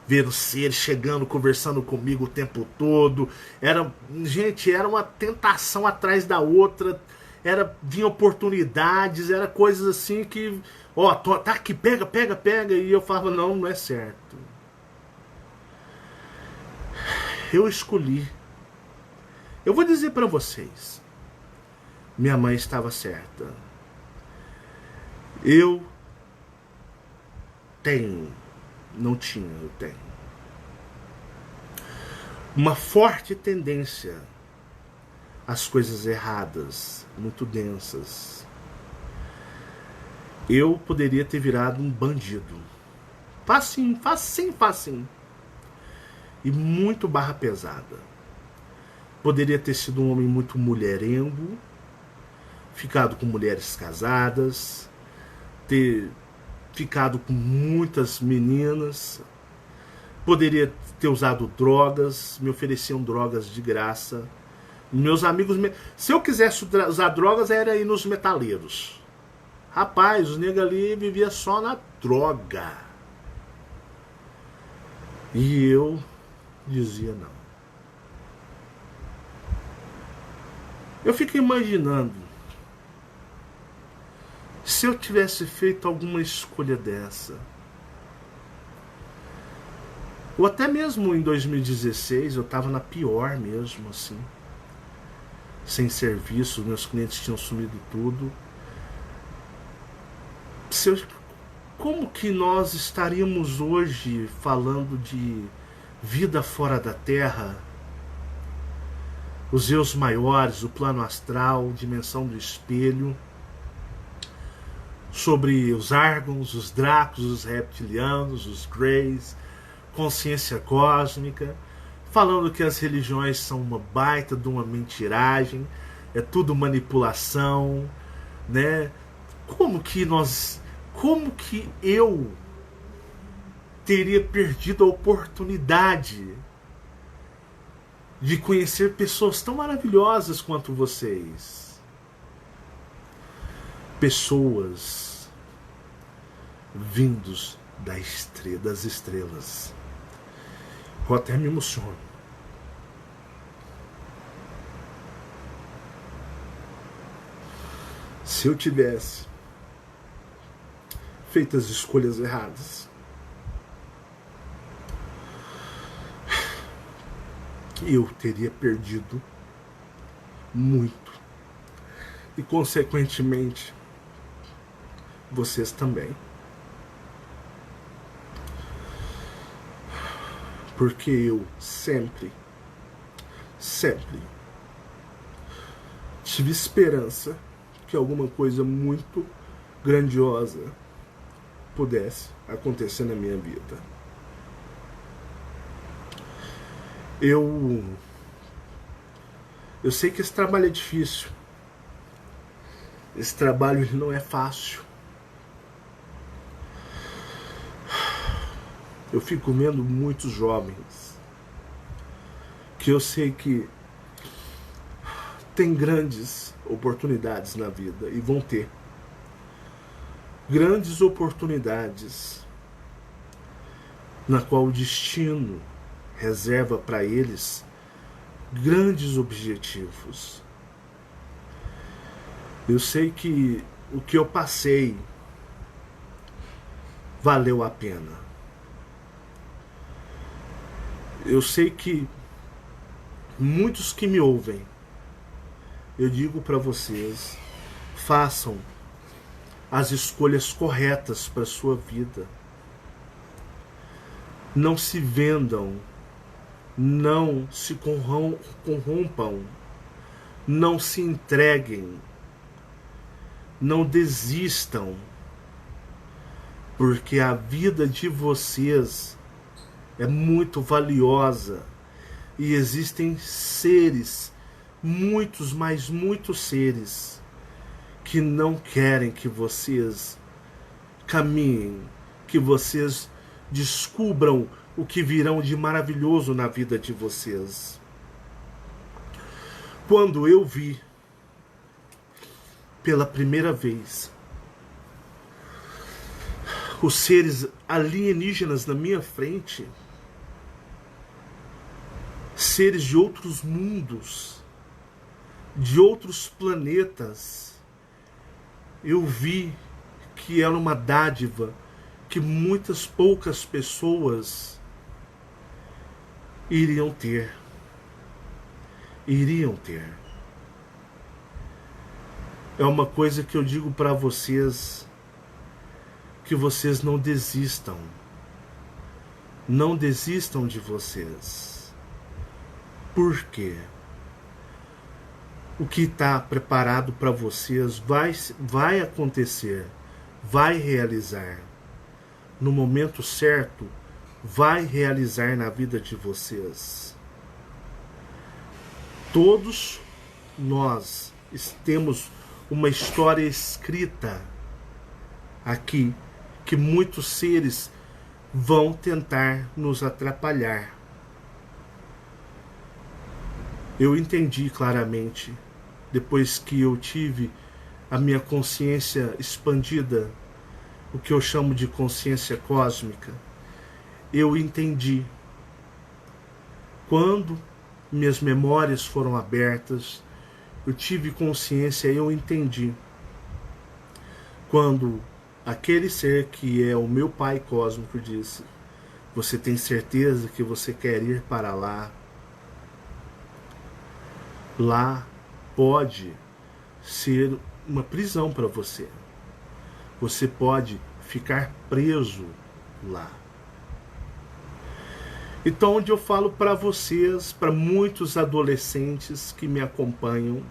vendo seres chegando, conversando comigo o tempo todo. Gente, era uma tentação atrás da outra. Vinha oportunidades, era coisas assim que, ó, tá aqui, pega. E eu falava: não, não é certo. Eu escolhi. Eu vou dizer pra vocês, minha mãe estava certa. Eu tenho uma forte tendência às coisas erradas, muito densas. Eu poderia ter virado um bandido. Facinho. E muito barra pesada. Poderia ter sido um homem muito mulherengo, ficado com mulheres casadas, ter ficado com muitas meninas, poderia ter usado drogas, me ofereciam drogas de graça. Meus amigos, se eu quisesse usar drogas, era ir nos metaleiros. Rapaz, os negros ali viviam só na droga. E eu dizia não. Eu fico imaginando, se eu tivesse feito alguma escolha dessa, ou até mesmo em 2016, eu estava na pior mesmo, assim, sem serviço, meus clientes tinham sumido tudo. Como que nós estaríamos hoje falando de vida fora da Terra, os eus maiores, o plano astral, dimensão do espelho, sobre os Argons, os Dracos, os reptilianos, os Greys, consciência cósmica, falando que as religiões são uma baita de uma mentiragem, é tudo manipulação, né? Como que eu teria perdido a oportunidade de conhecer pessoas tão maravilhosas quanto vocês? Pessoas vindos das estrelas. Eu até me emociono. Se eu tivesse feito as escolhas erradas, eu teria perdido muito. E consequentemente, vocês também. Porque eu sempre tive esperança que alguma coisa muito grandiosa pudesse acontecer na minha vida. Eu sei que esse trabalho é difícil. Esse trabalho ele não é fácil. Eu fico vendo muitos jovens que eu sei que têm grandes oportunidades na vida e vão ter grandes oportunidades na qual o destino reserva para eles grandes objetivos. Eu sei que o que eu passei valeu a pena. Eu sei que muitos que me ouvem, eu digo para vocês, façam as escolhas corretas para a sua vida. Não se vendam, não se corrompam, não se entreguem, não desistam, porque a vida de vocês é muito valiosa e existem seres, muitos, mas muitos seres, que não querem que vocês caminhem, que vocês descubram o que virão de maravilhoso na vida de vocês. Quando eu vi pela primeira vez os seres alienígenas na minha frente, seres de outros mundos, de outros planetas, eu vi que era uma dádiva que muitas poucas pessoas iriam ter. É uma coisa que eu digo para vocês, que vocês não desistam. Não desistam de vocês. Por quê? O que está preparado para vocês vai acontecer, vai realizar. No momento certo, vai realizar na vida de vocês. Todos nós temos uma história escrita aqui, que muitos seres vão tentar nos atrapalhar. Eu entendi claramente, depois que eu tive a minha consciência expandida, o que eu chamo de consciência cósmica, eu entendi. Quando minhas memórias foram abertas, eu tive consciência, eu entendi. Quando aquele ser que é o meu Pai Cósmico disse: você tem certeza que você quer ir para lá? Lá pode ser uma prisão para você. Você pode ficar preso lá. Então, onde eu falo para vocês, para muitos adolescentes que me acompanham,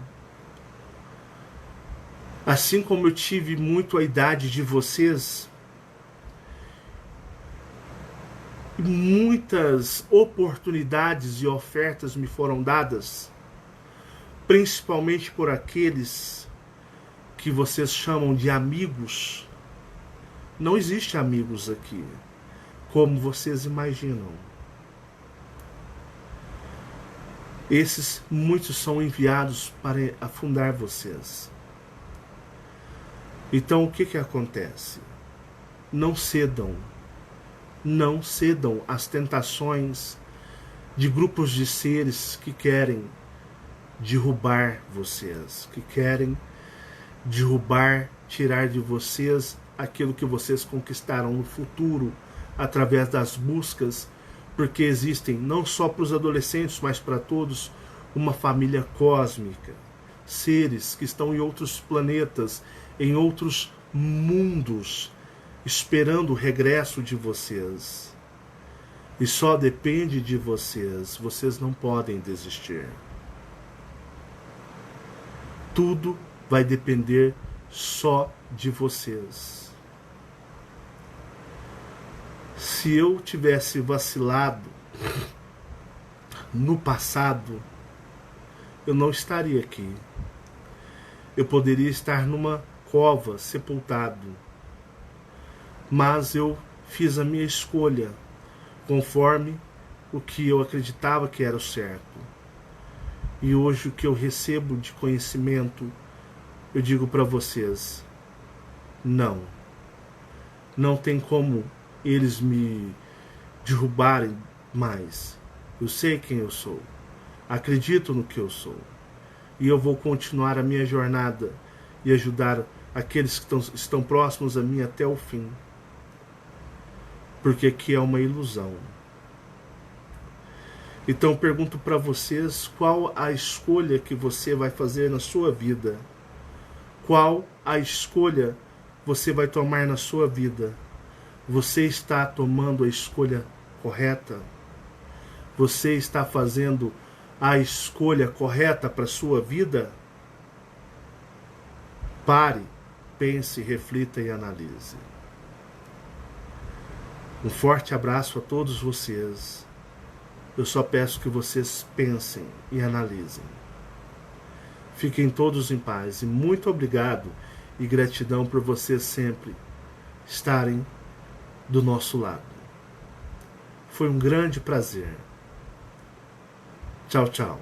assim como eu tive muito a idade de vocês, muitas oportunidades e ofertas me foram dadas, principalmente por aqueles que vocês chamam de amigos. Não existe amigos aqui, como vocês imaginam. Esses muitos são enviados para afundar vocês. Então o que acontece? Não cedam às tentações de grupos de seres que querem derrubar vocês, que querem derrubar, tirar de vocês aquilo que vocês conquistaram no futuro através das buscas, porque existem, não só para os adolescentes, mas para todos, uma família cósmica, seres que estão em outros planetas, em outros mundos, esperando o regresso de vocês. E só depende de vocês. Vocês não podem desistir. Tudo vai depender só de vocês. Se eu tivesse vacilado no passado, eu não estaria aqui. Eu poderia estar numa cova, sepultado. Mas eu fiz a minha escolha conforme o que eu acreditava que era o certo. E hoje o que eu recebo de conhecimento, eu digo para vocês, não. Não tem como eles me derrubarem mais. Eu sei quem eu sou. Acredito no que eu sou. E eu vou continuar a minha jornada e ajudar aqueles que estão próximos a mim até o fim. Porque aqui é uma ilusão. Então pergunto para vocês, qual a escolha que você vai fazer na sua vida? Qual a escolha você vai tomar na sua vida? Você está tomando a escolha correta? Você está fazendo a escolha correta para a sua vida? Pare, pense, reflita e analise. Um forte abraço a todos vocês. Eu só peço que vocês pensem e analisem. Fiquem todos em paz e muito obrigado e gratidão por vocês sempre estarem do nosso lado. Foi um grande prazer. Tchau, tchau.